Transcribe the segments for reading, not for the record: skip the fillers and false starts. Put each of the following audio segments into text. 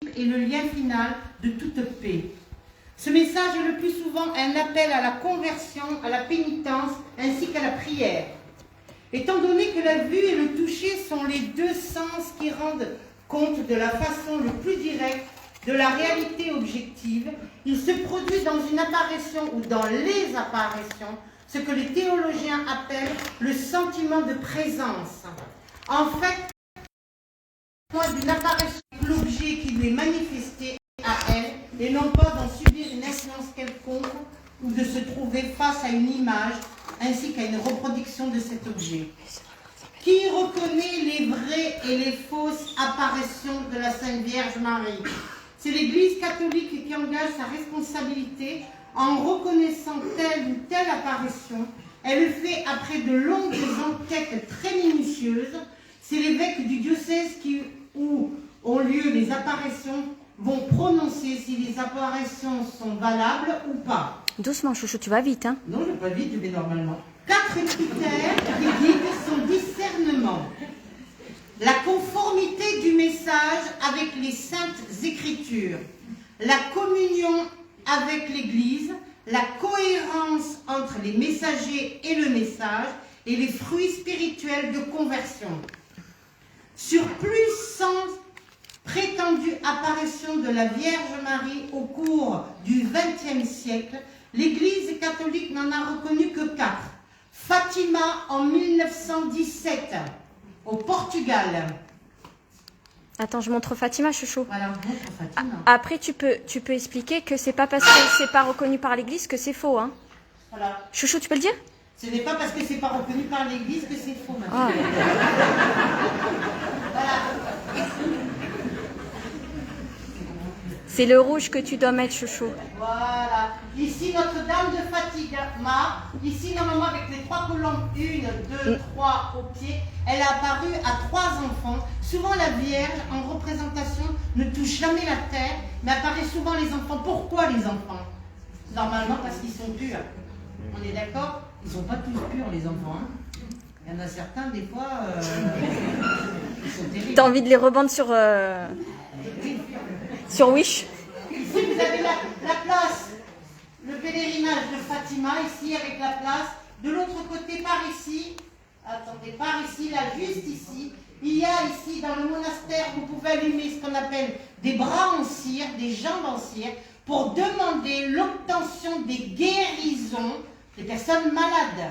est le lien final de toute paix. Ce message est le plus souvent un appel à la conversion, à la pénitence, ainsi qu'à la prière. Étant donné que la vue et le toucher sont les deux sens qui rendent compte de la façon le plus directe de la réalité objective, il se produit dans une apparition ou dans les apparitions ce que les théologiens appellent le sentiment de présence. En fait, d'une apparition, l'objet qui lui est manifesté à elle, et non pas d'en subir une influence quelconque ou de se trouver face à une image ainsi qu'à une reproduction de cet objet. Qui reconnaît les vraies et les fausses apparitions de la Sainte Vierge Marie? C'est l'Église catholique qui engage sa responsabilité en reconnaissant telle ou telle apparition. Elle le fait après de longues enquêtes très minutieuses. C'est l'évêque du diocèse où ont lieu les apparitions vont prononcer si les apparitions sont valables ou pas. Doucement, chouchou, tu vas vite, hein? Non, je vais pas vite, je vais normalement. 4 critères qui guident son discernement. La conformité du message avec les saintes écritures, la communion avec l'Église, la cohérence entre les messagers et le message, et les fruits spirituels de conversion. Sur plus 100 prétendues apparitions de la Vierge Marie au cours du XXe siècle, l'Église catholique n'en a reconnu que 4. Fatima en 1917, au Portugal. Attends, je montre Fatima, chouchou. Voilà, je montre Fatima. Après, tu peux expliquer que c'est pas parce que c'est pas reconnu par l'Église que c'est faux, hein? Voilà. Chouchou, tu peux le dire? Ce n'est pas parce que c'est pas reconnu par l'Église que c'est faux, maintenant. Ah. Voilà. C'est le rouge que tu dois mettre, chouchou. Voilà. Ici, Notre-Dame de Fatima. Ici, normalement, avec les 3 colombes, 1, 2, 3 au pied, elle a apparu à 3 enfants. Souvent, la Vierge, en représentation, ne touche jamais la terre, mais apparaît souvent les enfants. Pourquoi les enfants? Normalement, parce qu'ils sont purs. On est d'accord? Ils ne sont pas tous purs, les enfants. Hein. Il y en a certains, des fois, ils sont terribles. T'as envie de les rebendre sur Wish? Ici, vous avez la place, le pèlerinage de Fatima, ici, avec la place. De l'autre côté, par ici, attendez, par ici, là, juste ici, il y a ici, dans le monastère, vous pouvez allumer ce qu'on appelle des bras en cire, des jambes en cire, pour demander l'obtention des guérisons des personnes malades.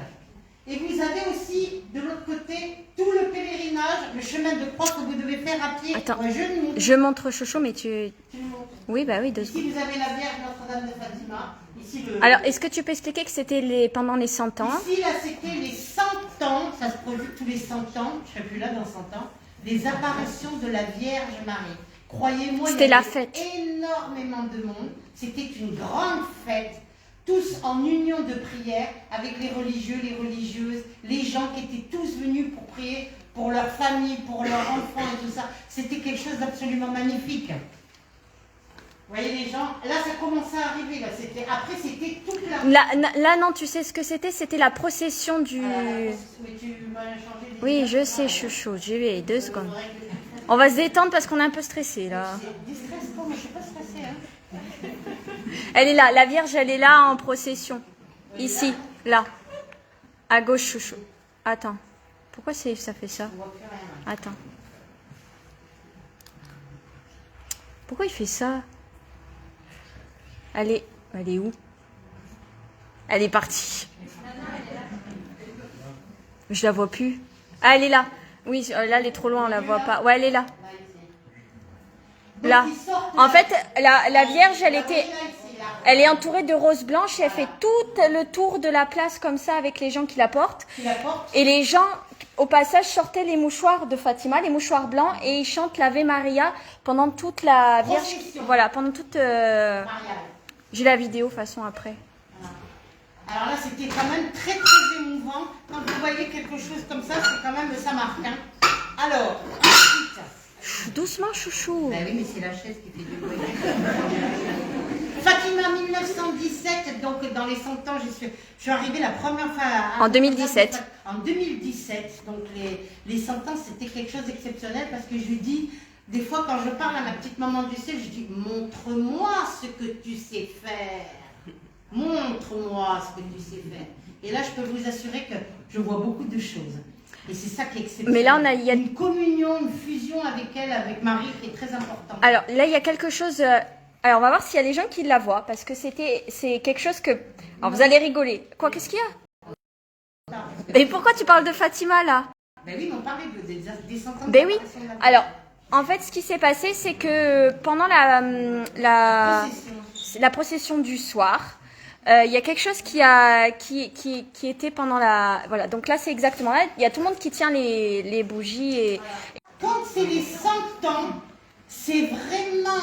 Et vous avez aussi, de l'autre côté, tout le pèlerinage, le chemin de croix que vous devez faire à pied. Attends, à genoux. je montre chouchou, mais tu... Tu le montres. Oui, bah oui, 2 secondes. Ici, vous avez la Vierge Notre-Dame de Fatima. Ici, Alors, est-ce que tu peux expliquer que c'était pendant les 100 ans? Ici, là, c'était les 100 ans, ça se produit tous les 100 ans, je ne serai plus là dans 100 ans, des apparitions de la Vierge Marie. Croyez-moi, il y avait énormément de monde. C'était une grande fête, tous en union de prière avec les religieux, les religieuses, les gens qui étaient tous venus pour prier pour leur famille, pour leurs enfants et tout ça. C'était quelque chose d'absolument magnifique. Vous voyez les gens, là ça commençait à arriver, là. Après c'était toute la... Là, non, tu sais ce que c'était? C'était la procession du... Mais tu m'as changé les... Oui, je sais, chouchou, j'y vais, 2 secondes. On va se détendre parce qu'on est un peu stressé, là. Déstresse-toi, mais je ne suis pas stressée, hein. Elle est là, la Vierge, elle est là en procession. Ici, là. À gauche, chouchou. Attends. Pourquoi ça fait ça? Attends. Pourquoi il fait ça? Elle est où? Elle est partie. Je la vois plus. Ah, elle est là. Oui, là, elle est trop loin, on la voit pas. Ouais, elle est là. Là. En fait, la Vierge, elle est entourée de roses blanches et elle fait tout le tour de la place comme ça avec les gens qui la portent. Et les gens, au passage, sortaient les mouchoirs de Fatima, les mouchoirs blancs, et ils chantent l'Ave Maria pendant toute la Vierge. Voilà, pendant toute... J'ai la vidéo, façon, après. Alors là, c'était quand même très très émouvant. Quand vous voyez quelque chose comme ça, c'est quand même, ça marque. Hein. Alors, ensuite... Doucement, chouchou. Ben oui, mais c'est la chaise qui fait du bruit. Fatima 1917, donc dans les 100 ans, je suis arrivée la première fois à... En 2017. En 2017, donc les 100 ans, c'était quelque chose d'exceptionnel parce que je lui dis... Des fois, quand je parle à ma petite maman du ciel, je dis « Montre-moi ce que tu sais faire. Montre-moi ce que tu sais faire. » Et là, je peux vous assurer que je vois beaucoup de choses. Et c'est ça qui est exceptionnel. Mais là, il y a une communion, une fusion avec elle, avec Marie, qui est très importante. Alors là, il y a quelque chose... alors, on va voir s'il y a des gens qui la voient, parce que c'est quelque chose que... Alors, vous allez rigoler. Quoi, qu'est-ce qu'il y a? Mais pourquoi tu parles de Fatima, là? Ben oui, mais on parlait des descendants. Ben oui. Alors, en fait, ce qui s'est passé, c'est que pendant la procession du soir, il y a quelque chose qui était pendant la... Voilà, donc là, c'est exactement là. Il y a tout le monde qui tient les bougies et... Quand c'est les 100 ans, c'est vraiment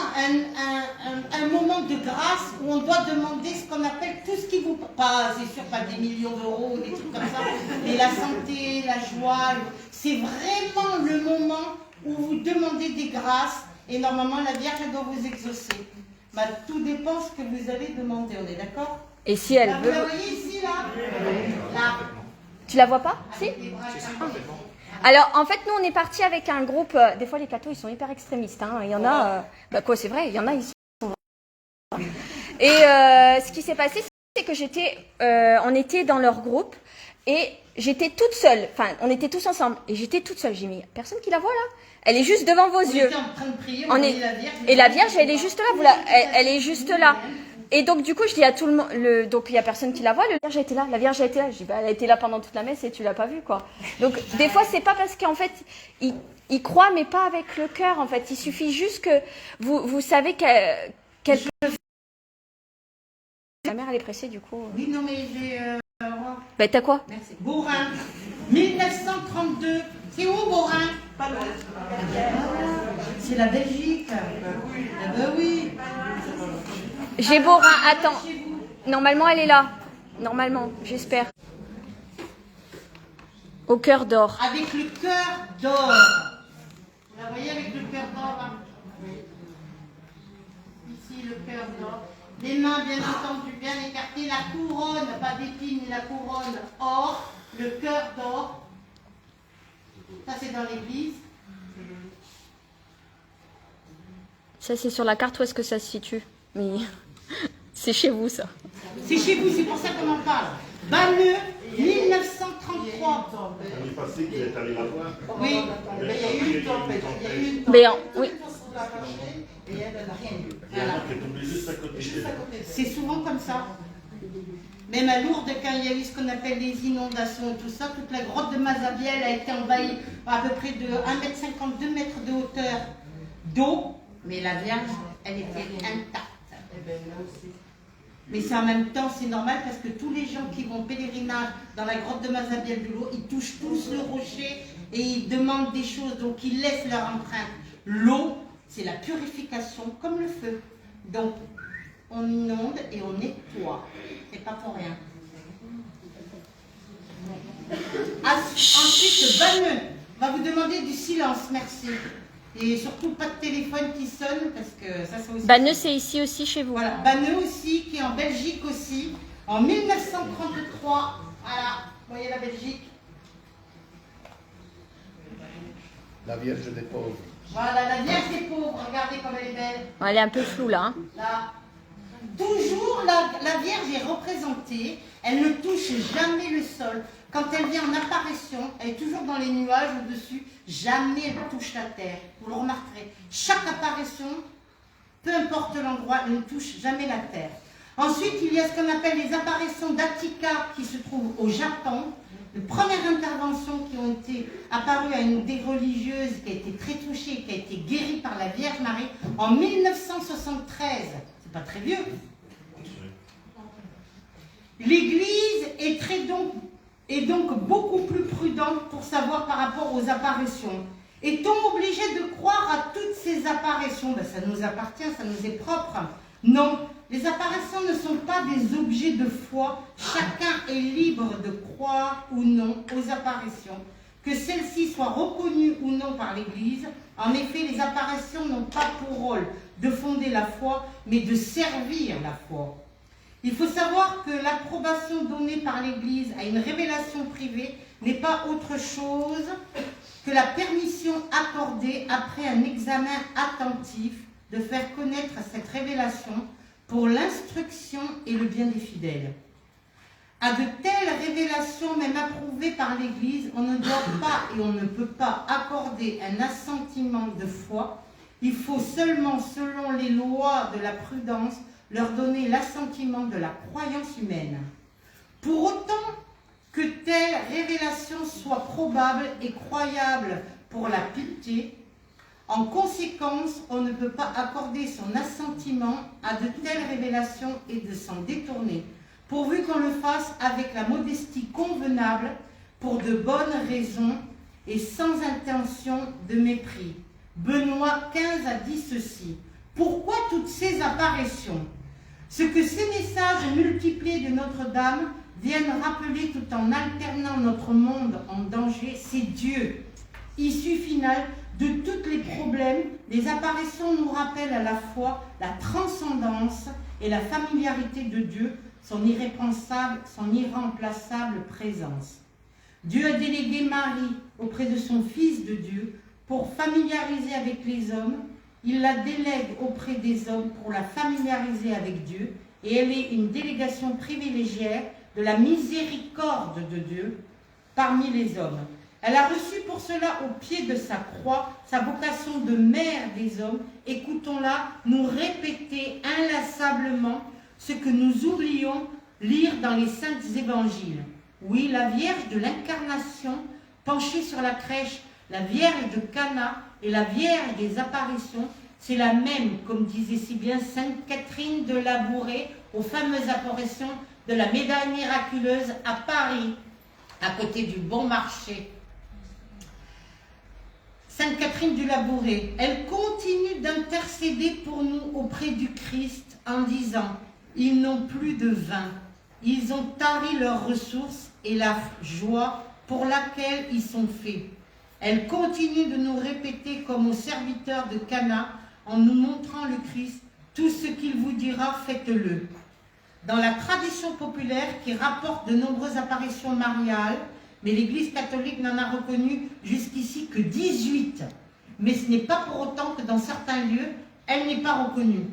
un moment de grâce où on doit demander ce qu'on appelle tout ce qui vous... Pas, c'est sûr, pas des millions d'euros, des trucs comme ça, mais la santé, la joie. C'est vraiment le moment où vous demandez des grâces et normalement la Vierge doit vous exaucer. Bah, tout dépend ce que vous allez demander, on est d'accord? Et si elle là, veut... Vous la voyez ici, là? Là. Tu la vois pas? Si? Alors, en fait, nous, on est parti avec un groupe... des fois, les cathos, ils sont hyper extrémistes. Hein. Il y en a... bah quoi, c'est vrai, il y en a, ils sont... Et ce qui s'est passé, c'est que on était dans leur groupe et j'étais toute seule. Enfin, on était tous ensemble. Et j'étais toute seule. J'ai mis personne qui la voit, là. Elle est juste devant vos yeux. On était en train de prier, et la Vierge, elle est juste là. Elle est juste là. Et donc, du coup, je dis à tout le monde, donc il n'y a personne qui la voit, la Vierge a été là, la Vierge a été là. Je dis, bah, elle a été là pendant toute la messe et tu l'as pas vue, quoi. Donc, des fois, c'est pas parce qu'en fait, ils croient, mais pas avec le cœur, en fait. Il suffit juste que vous savez qu'elle peut... La mère, elle est pressée, du coup. Oui, non, mais j'ai... Bah, t'as quoi? Merci. Beaurain, 1932. C'est où, Beaurain? Pas loin. C'est la Belgique. Ah ben oui. J'ai Beaurain, attends. Normalement, elle est là. Normalement, j'espère. Au cœur d'or. Avec le cœur d'or. Vous la voyez avec le cœur d'or, là? Ici, le cœur d'or. Les mains, bien entendu, bien écartées. La couronne, pas d'épines, mais la couronne or. Le cœur d'or. Ça, c'est dans l'église. Ça, c'est sur la carte où est-ce que ça se situe? Mais c'est chez vous, ça. C'est chez vous, c'est pour ça qu'on en parle. Banneux, 1933. L'année passée, qu'il est allé la voir. Oui. Il y a eu une tempête. Il y a eu une Mais tempête. oui. On l'a cherché et elle n'a rien eu. Il y a un qui est tombé juste à côté Juste d'elle. à côté d'elle. C'est souvent comme ça. Même à Lourdes, quand il y a eu ce qu'on appelle les inondations et tout ça, toute la grotte de Mazabiel a été envahie à peu près de 1,50 m, 2 mètres de hauteur d'eau. Mais la Vierge, elle était intacte. Eh bien, là aussi. Mais c'est en même temps, c'est normal parce que tous les gens qui vont pèlerinage dans la grotte de Mazabiel de l'eau, ils touchent tous le rocher et ils demandent des choses, donc ils laissent leur empreinte. L'eau, c'est la purification comme le feu. Donc, on inonde et on nettoie. C'est pas pour rien. Ensuite, Banneux va vous demander du silence, merci. Et surtout pas de téléphone qui sonne parce que ça c'est aussi... Banneux, c'est ici aussi chez vous. Voilà, Banneux aussi, qui est en Belgique aussi, en 1933. Voilà, vous voyez la Belgique. La Vierge des pauvres. Voilà, la Vierge des pauvres, regardez comme elle est belle. Elle est un peu floue, là. Hein. Là. Toujours la Vierge est représentée, elle ne touche jamais le sol. Quand elle vient en apparition, elle est toujours dans les nuages au-dessus, jamais elle touche la terre. Vous le remarquerez. Chaque apparition, peu importe l'endroit, elle ne touche jamais la terre. Ensuite, il y a ce qu'on appelle les apparitions d'Attika qui se trouvent au Japon. Les premières interventions qui ont été apparues à une des religieuses qui a été très touchée, qui a été guérie par la Vierge Marie en 1973. C'est pas très vieux. L'Église est donc beaucoup plus prudente pour savoir par rapport aux apparitions. Est-on obligé de croire à toutes ces apparitions? Ben, ça nous appartient, ça nous est propre. Non, les apparitions ne sont pas des objets de foi. Chacun est libre de croire ou non aux apparitions. Que celles-ci soient reconnues ou non par l'Église. En effet, les apparitions n'ont pas pour rôle de fonder la foi, mais de servir la foi. Il faut savoir que l'approbation donnée par l'Église à une révélation privée n'est pas autre chose que la permission accordée après un examen attentif de faire connaître cette révélation pour l'instruction et le bien des fidèles. À de telles révélations, même approuvées par l'Église, on ne doit pas et on ne peut pas accorder un assentiment de foi. Il faut seulement, selon les lois de la prudence, leur donner l'assentiment de la croyance humaine. Pour autant que telle révélation soit probable et croyable pour la piété, en conséquence, on ne peut pas accorder son assentiment à de telles révélations et de s'en détourner, pourvu qu'on le fasse avec la modestie convenable, pour de bonnes raisons et sans intention de mépris. Benoît 15 a dit ceci. Pourquoi toutes ces apparitions? Ce que ces messages multipliés de Notre-Dame viennent rappeler tout en alternant notre monde en danger, c'est Dieu. Issue finale de tous les problèmes, les apparitions nous rappellent à la fois la transcendance et la familiarité de Dieu, son irremplaçable présence. Dieu a délégué Marie auprès de son Fils de Dieu pour familiariser avec les hommes. Il la délègue auprès des hommes pour la familiariser avec Dieu, et elle est une délégation privilégiée de la miséricorde de Dieu parmi les hommes. Elle a reçu pour cela au pied de sa croix sa vocation de mère des hommes. Écoutons-la nous répéter inlassablement ce que nous oublions lire dans les saints évangiles. Oui, la Vierge de l'Incarnation, penchée sur la crèche, la Vierge de Cana et la Vierge des apparitions, c'est la même, comme disait si bien Sainte Catherine de Labouré, aux fameuses apparitions de la médaille miraculeuse à Paris, à côté du Bon Marché. Sainte Catherine du Labouré, elle continue d'intercéder pour nous auprès du Christ en disant « Ils n'ont plus de vin, ils ont tari leurs ressources et la joie pour laquelle ils sont faits. » Elle continue de nous répéter comme aux serviteurs de Cana en nous montrant le Christ « Tout ce qu'il vous dira, faites-le ». Dans la tradition populaire qui rapporte de nombreuses apparitions mariales, mais l'Église catholique n'en a reconnu jusqu'ici que 18. Mais ce n'est pas pour autant que dans certains lieux, elle n'est pas reconnue.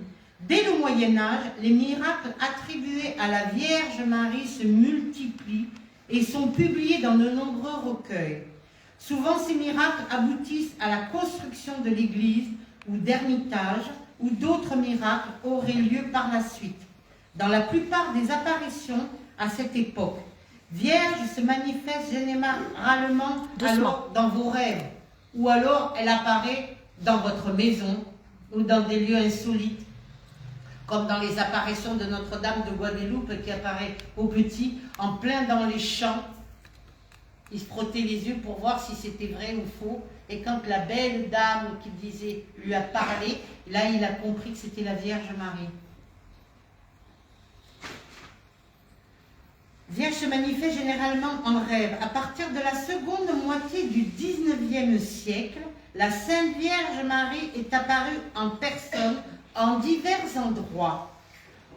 Dès le Moyen-Âge, les miracles attribués à la Vierge Marie se multiplient et sont publiés dans de nombreux recueils. Souvent, ces miracles aboutissent à la construction de l'église ou d'ermitage, où d'autres miracles auraient lieu par la suite. Dans la plupart des apparitions à cette époque, Vierge se manifeste généralement alors dans vos rêves, ou alors elle apparaît dans votre maison ou dans des lieux insolites, comme dans les apparitions de Notre-Dame de Guadeloupe qui apparaît au petit, en plein dans les champs. Il se frottait les yeux pour voir si c'était vrai ou faux, et quand la belle dame qui disait lui a parlé, là il a compris que c'était la Vierge Marie. Vierge se manifeste généralement en rêve. À partir de la seconde moitié du XIXe siècle, la Sainte Vierge Marie est apparue en personne en divers endroits.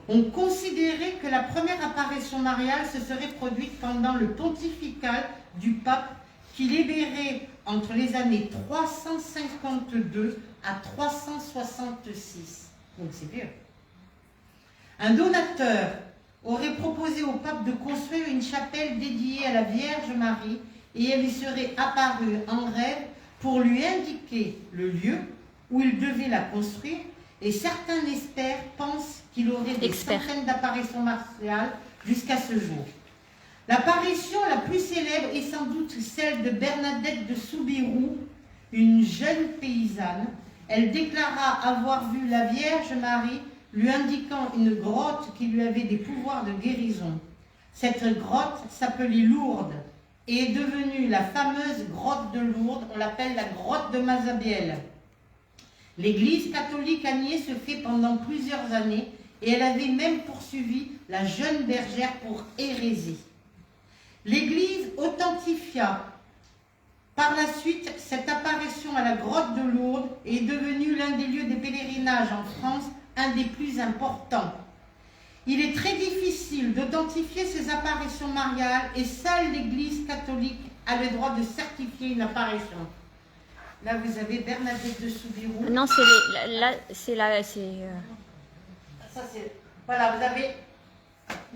On considérait que la première apparition mariale se serait produite pendant le pontifical du pape qui libérait entre les années 352 à 366. Donc c'est vieux. Un donateur aurait proposé au pape de construire une chapelle dédiée à la Vierge Marie et elle y serait apparue en rêve pour lui indiquer le lieu où il devait la construire, et certains experts pensent qu'il aurait des centaines d'apparitions mariales jusqu'à ce jour. L'apparition la plus célèbre est sans doute celle de Bernadette de Soubirous, une jeune paysanne. Elle déclara avoir vu la Vierge Marie lui indiquant une grotte qui lui avait des pouvoirs de guérison. Cette grotte s'appelait Lourdes et est devenue la fameuse grotte de Lourdes. On l'appelle la grotte de Mazabiel. L'Église catholique a nié ce fait pendant plusieurs années et elle avait même poursuivi la jeune bergère pour hérésie. L'Église authentifia par la suite cette apparition à la grotte de Lourdes et est devenue l'un des lieux des pèlerinages en France, un des plus importants. Il est très difficile d'authentifier ces apparitions mariales et seule l'Église catholique a le droit de certifier une apparition. Là, vous avez Bernadette de Soubirous. Non, c'est là, Ça, c'est... Voilà, vous avez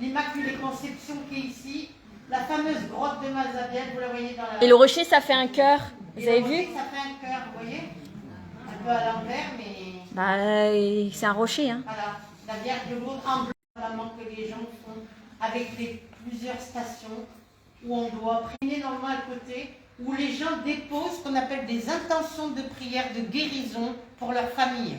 l'Immaculée Conception qui est ici. La fameuse grotte de Mazabielle, vous la voyez dans la... Et le rocher, ça fait un cœur. Vous Et avez le rocher, vu? ça fait un cœur, vous voyez? Un peu à l'envers, mais... Bah, c'est un rocher, hein. Voilà, la Vierge de Lourdes en bleu, vraiment que les gens font avec plusieurs stations où on doit prier normalement à côté, où les gens déposent ce qu'on appelle des intentions de prière, de guérison pour leur famille.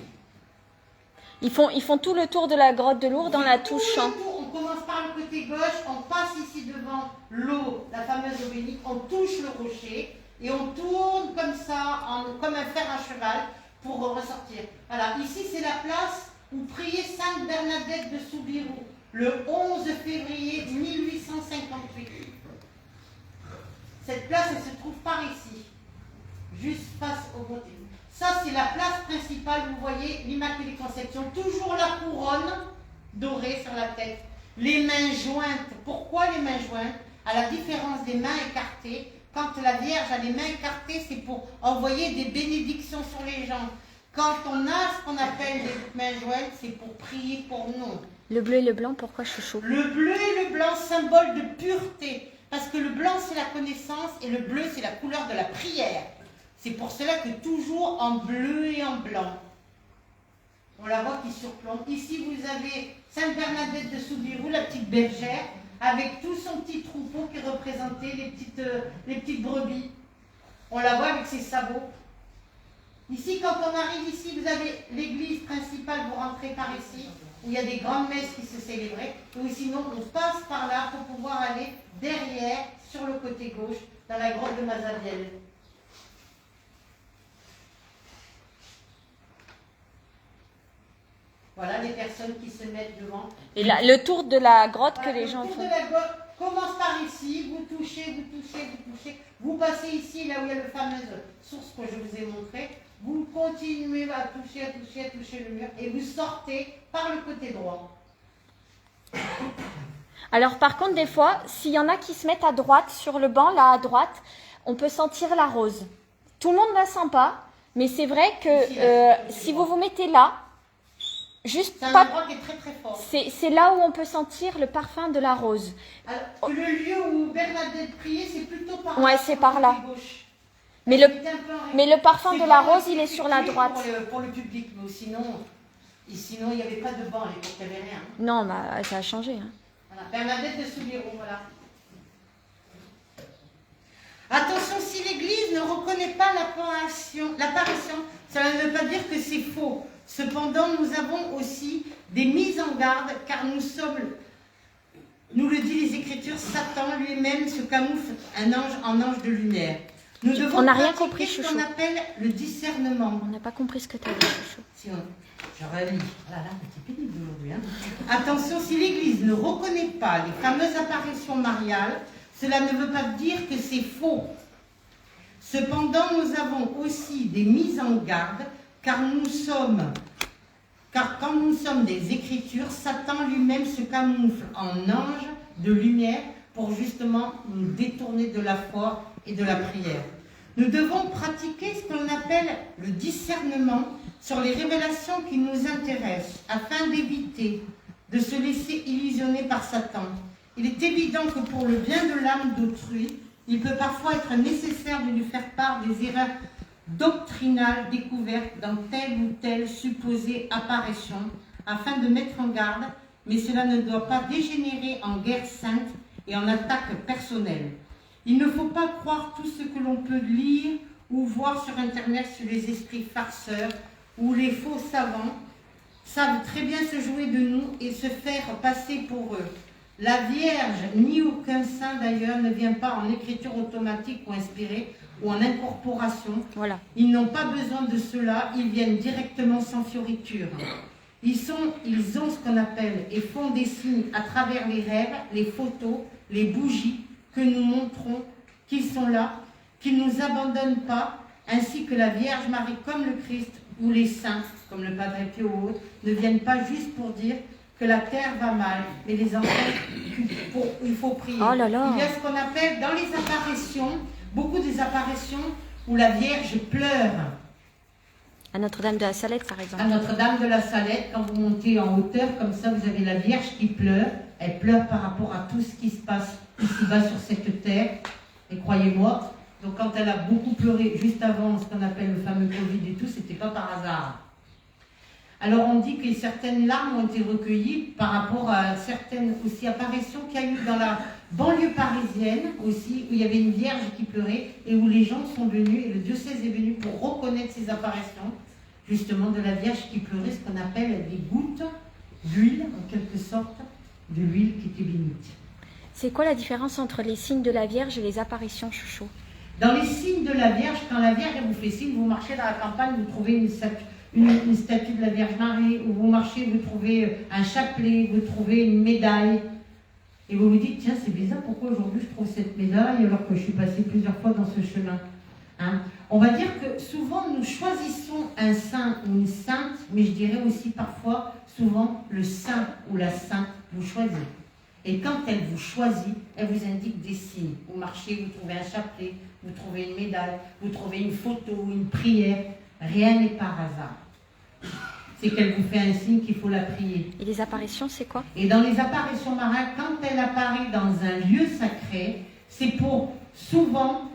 Ils font tout le tour de la grotte de Lourdes dans la touche. Tout le tour, on commence par le côté gauche, on passe ici devant l'eau, la fameuse eau bénite, on touche le rocher et on tourne comme ça, comme un fer à cheval pour ressortir. Voilà, ici c'est la place où priait Sainte Bernadette de Soubirous le 11 février 1858. Cette place, elle se trouve par ici, juste face au côté. Ça, c'est la place principale, vous voyez, l'Immaculée Conception, toujours la couronne dorée sur la tête. Les mains jointes. Pourquoi les mains jointes? À la différence des mains écartées, quand la Vierge a les mains écartées, c'est pour envoyer des bénédictions sur les gens. Quand on a ce qu'on appelle les mains jointes, c'est pour prier pour nous. Le bleu et le blanc, pourquoi chouchou? Le bleu et le blanc, symbole de pureté. Parce que le blanc, c'est la connaissance et le bleu, c'est la couleur de la prière. C'est pour cela que toujours en bleu et en blanc. On la voit qui surplombe. Ici, vous avez Sainte Bernadette de Soubirous, la petite bergère, avec tout son petit troupeau qui représentait les petites brebis. On la voit avec ses sabots. Ici, quand on arrive ici, vous avez l'église principale, vous rentrez par ici, où il y a des grandes messes qui se célébraient, ou sinon on passe par là pour pouvoir aller derrière, sur le côté gauche, dans la grotte de Mazabielle. Voilà les personnes qui se mettent devant. Et là, le tour de la grotte que les gens Le tour font. de la grotte commence par ici, vous touchez, vous touchez, vous touchez. Vous passez ici, là où il y a la fameuse source que je vous ai montrée. Vous continuez à toucher, à toucher, à toucher le mur et vous sortez par le côté droit. Alors par contre, des fois, s'il y en a qui se mettent à droite, sur le banc, là à droite, on peut sentir la rose. Tout le monde ne la sent pas, mais c'est vrai que si vous vous mettez là, juste C'est un pas... endroit qui est très très fort. C'est là où on peut sentir le parfum de la rose. Alors, le lieu où Bernadette priait, c'est plutôt par là. Ouais, c'est par là. Gauche. Mais le parfum de la rose, il est sur la droite. Pour le public, mais sinon il n'y avait pas de banc à l'époque, il n'y avait rien. Non, bah, ça a changé. Hein. Voilà. Bernadette de Soubirous, voilà. Attention, si l'Église ne reconnaît pas l'apparition, cela ne veut pas dire que c'est faux. Cependant, nous avons aussi des mises en garde, car nous le dit les Écritures, Satan lui-même se camoufle en ange de lumière. Nous devons On n'a rien pratiquer compris, ce chouchou. qu'on appelle le discernement. On n'a pas compris ce que tu as dit, chouchou. Si je relis. Oh là là, c'est pénible aujourd'hui. Hein. Attention, si l'Église ne reconnaît pas les fameuses apparitions mariales, cela ne veut pas dire que c'est faux. Cependant, nous avons aussi des mises en garde, car quand nous sommes des Écritures, Satan lui-même se camoufle en ange de lumière pour justement nous détourner de la foi et de la prière. Nous devons pratiquer ce qu'on appelle le discernement sur les révélations qui nous intéressent, afin d'éviter de se laisser illusionner par Satan. Il est évident que pour le bien de l'âme d'autrui, il peut parfois être nécessaire de lui faire part des erreurs doctrinales découvertes dans telle ou telle supposée apparition, afin de mettre en garde, mais cela ne doit pas dégénérer en guerre sainte et en attaque personnelle. Il ne faut pas croire tout ce que l'on peut lire ou voir sur Internet sur les esprits farceurs où les faux savants savent très bien se jouer de nous et se faire passer pour eux. La Vierge, ni aucun saint d'ailleurs, ne vient pas en écriture automatique ou inspirée ou en incorporation. Voilà. Ils n'ont pas besoin de cela, ils viennent directement sans fioriture. Ils ont ce qu'on appelle et font des signes à travers les rêves, les photos, les bougies que nous montrons qu'ils sont là, qu'ils ne nous abandonnent pas, ainsi que la Vierge Marie comme le Christ ou les saints, comme le Padre Pio ou autres, ne viennent pas juste pour dire que la terre va mal, mais les enfants, il faut prier. Oh là là. Il y a ce qu'on appelle dans les apparitions, beaucoup des apparitions où la Vierge pleure. À Notre-Dame de la Salette, par exemple. À Notre-Dame de la Salette, quand vous montez en hauteur, comme ça, vous avez la Vierge qui pleure. Elle pleure par rapport à tout ce qui se passe ici-bas sur cette terre. Et croyez-moi, donc quand elle a beaucoup pleuré juste avant ce qu'on appelle le fameux Covid et tout, c'était pas par hasard. Alors on dit que certaines larmes ont été recueillies par rapport à certaines aussi apparitions qu'il y a eu dans la banlieue parisienne aussi, où il y avait une Vierge qui pleurait et où les gens sont venus, et le diocèse est venu pour reconnaître ces apparitions, justement de la Vierge qui pleurait, ce qu'on appelle des gouttes d'huile, en quelque sorte, de l'huile qui était bénite. C'est quoi la différence entre les signes de la Vierge et les apparitions, chouchou? Dans les signes de la Vierge, quand la Vierge elle vous fait signe, vous marchez dans la campagne, vous trouvez une statue de la Vierge Marie, où vous marchez, vous trouvez un chapelet, vous trouvez une médaille, et vous vous dites, tiens, c'est bizarre, pourquoi aujourd'hui je trouve cette médaille alors que je suis passée plusieurs fois dans ce chemin, hein? On va dire que souvent nous choisissons un saint ou une sainte, mais je dirais aussi parfois, souvent, le saint ou la sainte vous choisit. Et quand elle vous choisit, elle vous indique des signes. Vous marchez, vous trouvez un chapelet, vous trouvez une médaille, vous trouvez une photo, une prière. Rien n'est par hasard. C'est qu'elle vous fait un signe qu'il faut la prier. Et les apparitions, c'est quoi? Et dans les apparitions marines, quand elle apparaît dans un lieu sacré, c'est pour souvent,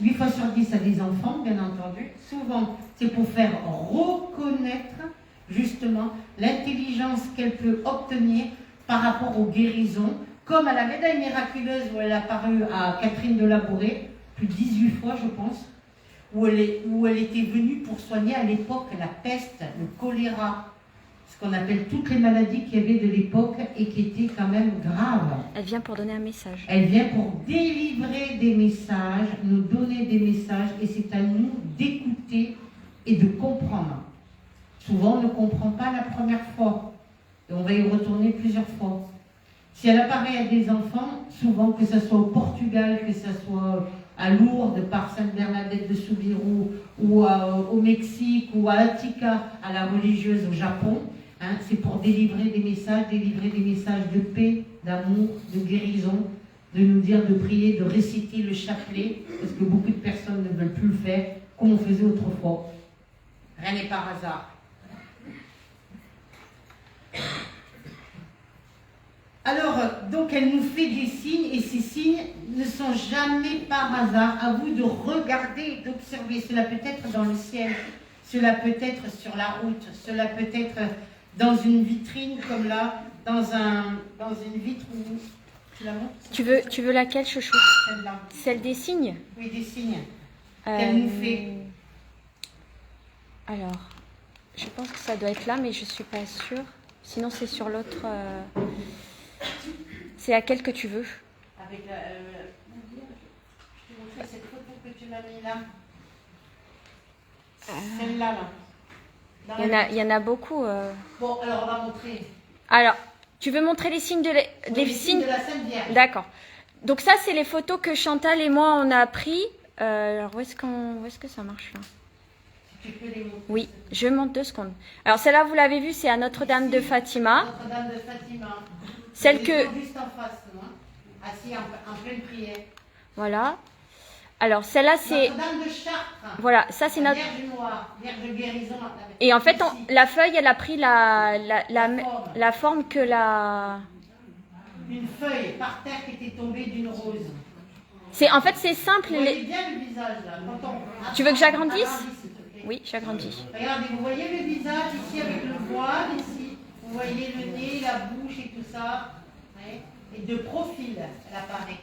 8 fois sur 10 à des enfants, bien entendu, souvent c'est pour faire reconnaître justement l'intelligence qu'elle peut obtenir par rapport aux guérisons, comme à la médaille miraculeuse où elle est apparue à Catherine de Labouré, plus de 18 fois je pense, où elle était venue pour soigner à l'époque la peste, le choléra, ce qu'on appelle toutes les maladies qu'il y avait de l'époque et qui étaient quand même graves. Elle vient pour donner un message. Elle vient pour délivrer des messages, nous donner des messages, et c'est à nous d'écouter et de comprendre. Souvent on ne comprend pas la première fois, et on va y retourner plusieurs fois. Si elle apparaît à des enfants, souvent que ce soit au Portugal, que ce soit à Lourdes par Sainte Bernadette de Soubirous, ou au Mexique, ou à Attica, à la religieuse au Japon, hein, c'est pour délivrer des messages de paix, d'amour, de guérison, de nous dire de prier, de réciter le chapelet, parce que beaucoup de personnes ne veulent plus le faire, comme on faisait autrefois. Rien n'est par hasard. Alors, donc elle nous fait des signes, et ces signes ne sont jamais par hasard. À vous de regarder et d'observer. Cela peut être dans le ciel, cela peut être sur la route, cela peut être dans une vitrine comme là, dans une vitre où... Tu la montres? Tu veux laquelle, chouchou? Celle-là. Celle des signes? Oui, des signes. Qu'elle nous fait. Alors, je pense que ça doit être là, mais je ne suis pas sûre. Sinon, c'est sur l'autre... C'est laquelle que tu veux? Avec la... je te montrer cette photo que tu m'as mis là. Celle-là, là. Il y en a beaucoup. Bon, alors on va montrer. Alors, tu veux montrer les signes les signes de la Sainte Vierge. D'accord. Donc ça, c'est les photos que Chantal et moi, on a pris. Alors, où est-ce que ça marche là? Si tu peux les montrer. Oui, je monte 2 secondes. Alors, celle-là, vous l'avez vue, c'est à Notre-Dame de Fatima. Notre-Dame de Fatima. Celle que... Juste en face, hein, assis en pleine prière. Voilà. Alors, celle-là, c'est... Notre-Dame de Chartres. Voilà, ça, c'est notre... Vierge noire, Vierge de guérison. Et en fait, Ici. la feuille, elle a pris la forme que la... Une feuille par terre qui était tombée d'une rose. En fait, c'est simple. Vous voyez bien le visage, là. Tu veux que j'agrandisse? S'il te plaît. Oui, j'agrandis. Regardez, vous voyez le visage ici avec le voile, ici. Vous voyez le nez, la bouche et tout ça. Ouais. Et de profil, elle apparaît.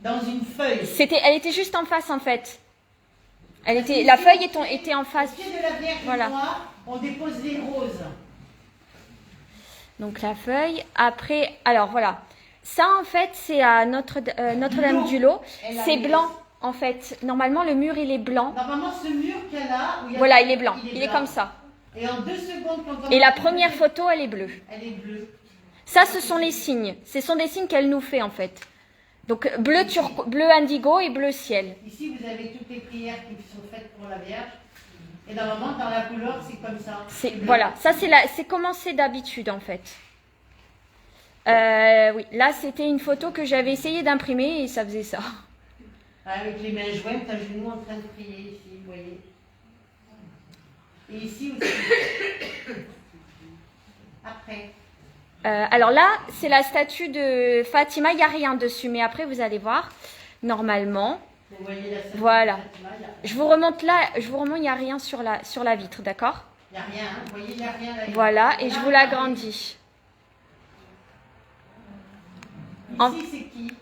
Dans une feuille. Elle était juste en face, en fait. La feuille était en face. Au pied de la Vierge Voilà. noire, on dépose les roses. Donc la feuille. Après, alors voilà. Ça, en fait, c'est à Notre-Dame du Lot. C'est blanc, en fait. Normalement, le mur, il est blanc. Normalement, ce mur qu'elle a... Voilà, il est blanc. Il est comme ça. Et en 2 secondes, quand on... Et la première photo, elle est bleue. Elle est bleue. Ça, ce sont les signes. Ce sont des signes qu'elle nous fait, en fait. Donc, bleu indigo et bleu ciel. Ici, vous avez toutes les prières qui sont faites pour la Vierge. Et normalement, dans la couleur, c'est comme ça. Voilà, ça, c'est comment c'est d'habitude, en fait. Oui, là, c'était une photo que j'avais essayé d'imprimer et ça faisait ça. Avec les mains jointes, à genoux, en train de prier ici, vous voyez. Et ici aussi. Après. Alors là, c'est la statue de Fatima. Il n'y a rien dessus, mais après, vous allez voir, normalement. Vous voyez la statue Voilà. de Fatima, il y a- Je vous remonte là, il n'y a rien sur la vitre, d'accord? Il n'y a rien, hein. Vous voyez, il n'y a rien là. Voilà, et Là, je vous l'agrandis. En- Ici, c'est qui?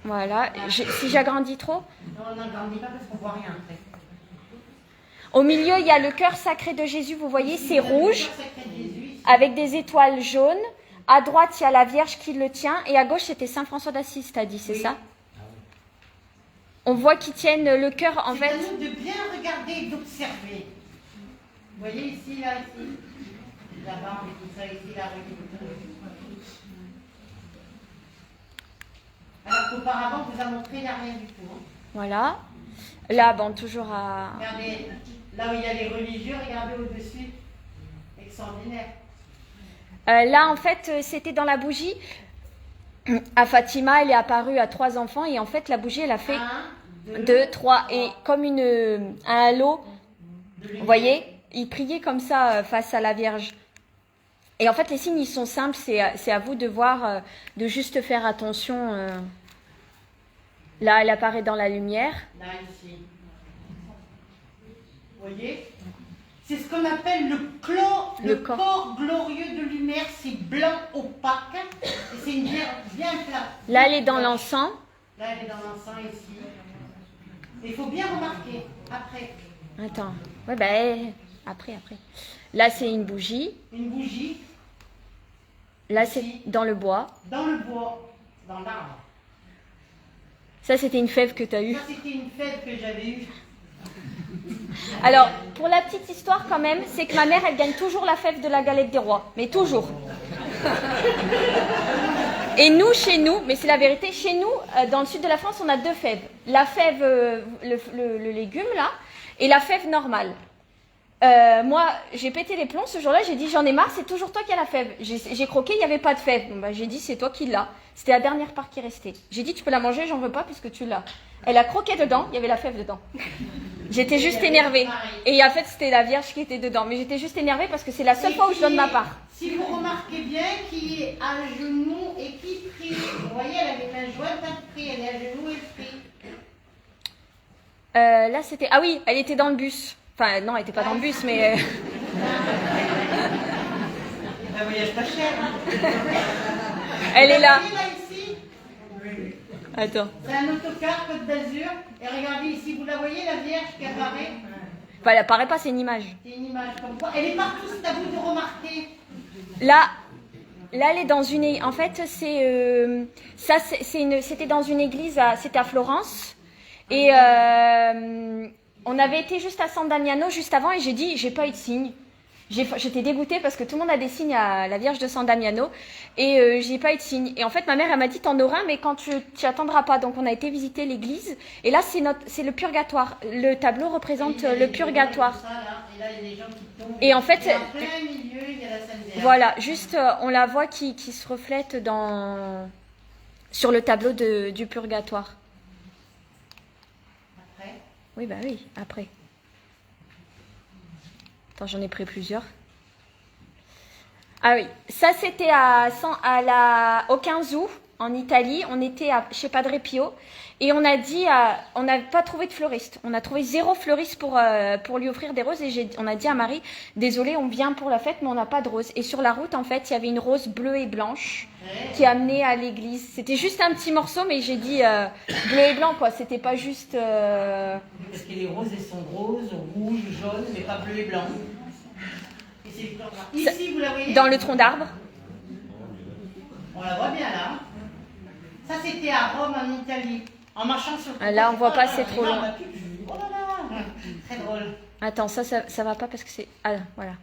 Voilà. Si j'agrandis trop. Non, on n'agrandit pas parce qu'on voit rien après. Au milieu, il y a le cœur sacré de Jésus, vous voyez, Ici, c'est vous avez le rouge, cœur sacré de Jésus, ici. avec des étoiles jaunes. À droite, il y a la Vierge qui le tient, et à gauche, c'était Saint François d'Assise, t'as dit, c'est Oui. ça? On voit qu'ils tiennent le cœur, en C'est à fait. nous de bien regarder et d'observer. Vous voyez ici, là, ici. La barbe et tout ça, ici, la rue. Alors qu'auparavant, on vous a montré, il n'y a rien du tout. Hein. Voilà. Là, bon, toujours à... Regardez, là où il y a les religieux, regardez au-dessus. Extraordinaire. Là, en fait, c'était dans la bougie. À Fatima, elle est apparue à 3 enfants, et en fait, la bougie, elle a fait 2, 3, et comme un halo, vous voyez, ils priaient comme ça face à la Vierge. Et en fait, les signes, ils sont simples, c'est à vous de voir, de juste faire attention. Là, elle apparaît dans la lumière. Là, ici. Vous voyez? C'est ce qu'on appelle le corps glorieux de lumière. C'est blanc opaque. Et c'est une bière bien plate. Là, elle est dans l'encens. Là, elle est dans l'encens ici. Il faut bien remarquer. Après, Attends. Ouais, ben, après. Là, c'est une bougie. une bougie Là, c'est dans le bois. dans le bois, dans l'arbre. Ça, c'était une fève que tu as eue. Ça, c'était une fête que j'avais eue. Alors, pour la petite histoire quand même, c'est que ma mère, elle gagne toujours la fève de la galette des rois. Mais toujours. Et nous, chez nous, mais c'est la vérité, chez nous, dans le sud de la France, on a 2 fèves. La fève, le légume, là, et la fève normale. Moi, j'ai pété les plombs ce jour-là, j'ai dit j'en ai marre, c'est toujours toi qui as la fève. J'ai croqué, il n'y avait pas de fève. Bon, bah, j'ai dit c'est toi qui l'as. C'était la dernière part qui restait. J'ai dit tu peux la manger, j'en veux pas puisque tu l'as. Elle a croqué dedans, il y avait la fève dedans. J'étais juste énervée. Et en fait, c'était la Vierge qui était dedans. Mais j'étais juste énervée parce que c'est la seule fois où je donne ma part. Si vous remarquez bien, qui est à genoux et qui prie. Vous voyez, elle a les mains jointes, elle prie, elle est à genoux et prie. Là, c'était... Ah oui, elle était dans le bus. Enfin, non, elle n'était pas dans le bus, mais... Un voyage pas cher. Hein. Elle est là. Vous voyez là ici, Attends. c'est un autocar Côte d'Azur. Et regardez ici, vous la voyez, la Vierge qui apparaît. Enfin, elle apparaît pas, c'est une image. C'est une image comme quoi. Elle est partout, c'est à vous de remarquer. Là, elle est dans une... En fait, c'était dans une église, c'était à Florence. Et on avait été juste à San Damiano juste avant et j'ai dit, j'ai pas eu de signe. J'étais dégoûtée parce que tout le monde a des signes à la Vierge de San Damiano et j'ai pas eu de signe. Et en fait, ma mère, elle m'a dit, t'en auras un, mais quand tu attendras pas. Donc, on a été visiter l'église et là, c'est le purgatoire. Le tableau représente le purgatoire. Ça, là, et là, il y a des gens qui tombent. Et en fait, Et en plein milieu, il y a la Sainte Vierge. voilà, juste, on la voit qui se reflète sur le tableau du purgatoire. Après, Oui, bah oui, après. Attends, j'en ai pris plusieurs. Ah oui, ça c'était au 15 août, en Italie. On était chez Padre Pio et on a dit, on n'a pas trouvé de fleuriste. On a trouvé 0 fleuriste pour lui offrir des roses et on a dit à Marie, désolé, on vient pour la fête, mais on n'a pas de roses. Et sur la route, en fait, il y avait une rose bleue et blanche qui amenait à l'église. C'était juste un petit morceau, mais j'ai dit bleu et blanc, quoi. C'était pas juste... parce que les roses, elles sont roses, rouges, jaunes, mais pas bleues et blancs. Et c'est le corps là. Ici, vous la voyez? Dans le tronc d'arbre. On la voit bien là. Ça, c'était à Rome, en Italie. En marchant sur le Ah, là, on voit pas, c'est là, trop là, long. on a plus de vue. Oh là là. Très drôle. Attends, ça va pas parce que c'est... Ah, voilà.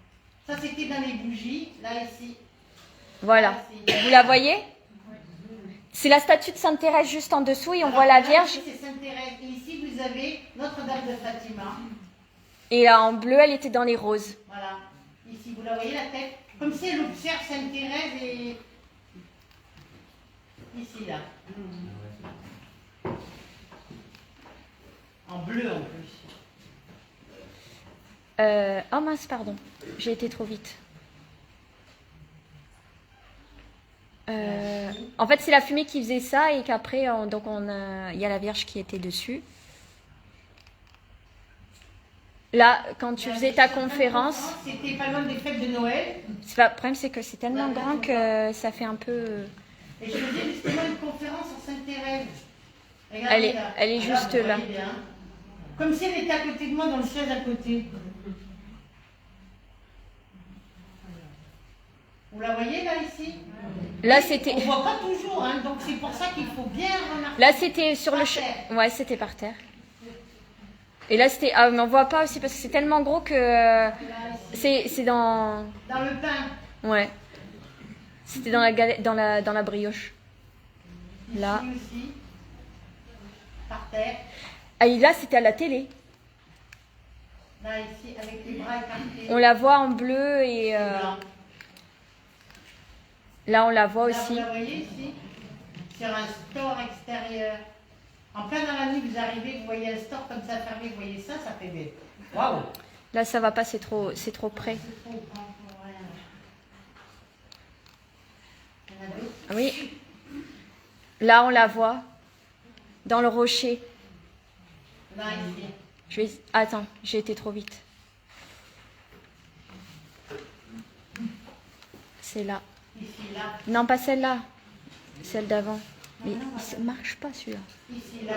Ça, c'était dans les bougies, là, ici. Voilà. Vous la voyez? C'est la statue de Sainte Thérèse juste en dessous et on voit la là, Vierge. ici, c'est Sainte Thérèse. Et ici, vous avez Notre-Dame de Fatima. Et là, en bleu, elle était dans les roses. Voilà. Ici, vous la voyez, la tête. Comme si elle observe Sainte Thérèse et... Ici, là. En bleu en plus. Oh mince, pardon. J'ai été trop vite. En fait, c'est la fumée qui faisait ça et qu'après, il y a la Vierge qui était dessus. Là, quand tu faisais ta conférence, c'était pas loin des fêtes de Noël. Le problème, c'est que c'est tellement grand que ça fait un peu. Et je faisais justement une conférence sur Sainte-Thérèse. Elle est juste là. Comme si elle était à côté de moi dans le siège à côté. Vous la voyez là ici? Là, c'était. On voit pas toujours, hein, donc c'est pour ça qu'il faut bien remarquer. Là, c'était sur le. Ouais, c'était par terre. Et là, c'était. Ah, mais on voit pas aussi parce que c'est tellement gros que. C'est dans. Dans le pain. Ouais. C'était dans la galette, dans la brioche. Là. Ici aussi. Par terre. Ah, et là, c'était à la télé. Là, ici, avec les bras écartés. On la voit en bleu et. Là, on la voit Là, aussi. vous la voyez ici? Sur un store extérieur. En plein dans la nuit, vous arrivez, vous voyez un store comme ça fermé, vous voyez ça, ça fait des. Waouh! Là, ça va pas, c'est trop près. C'est trop grand pour rien. Il y en a d'autres? Oui. Là, on la voit. Dans le rocher. Là, ici. Attends, j'ai été trop vite. C'est là. Ici, là. Non, pas celle-là. Celle d'avant. Mais il ne marche pas celui-là. Ici, là.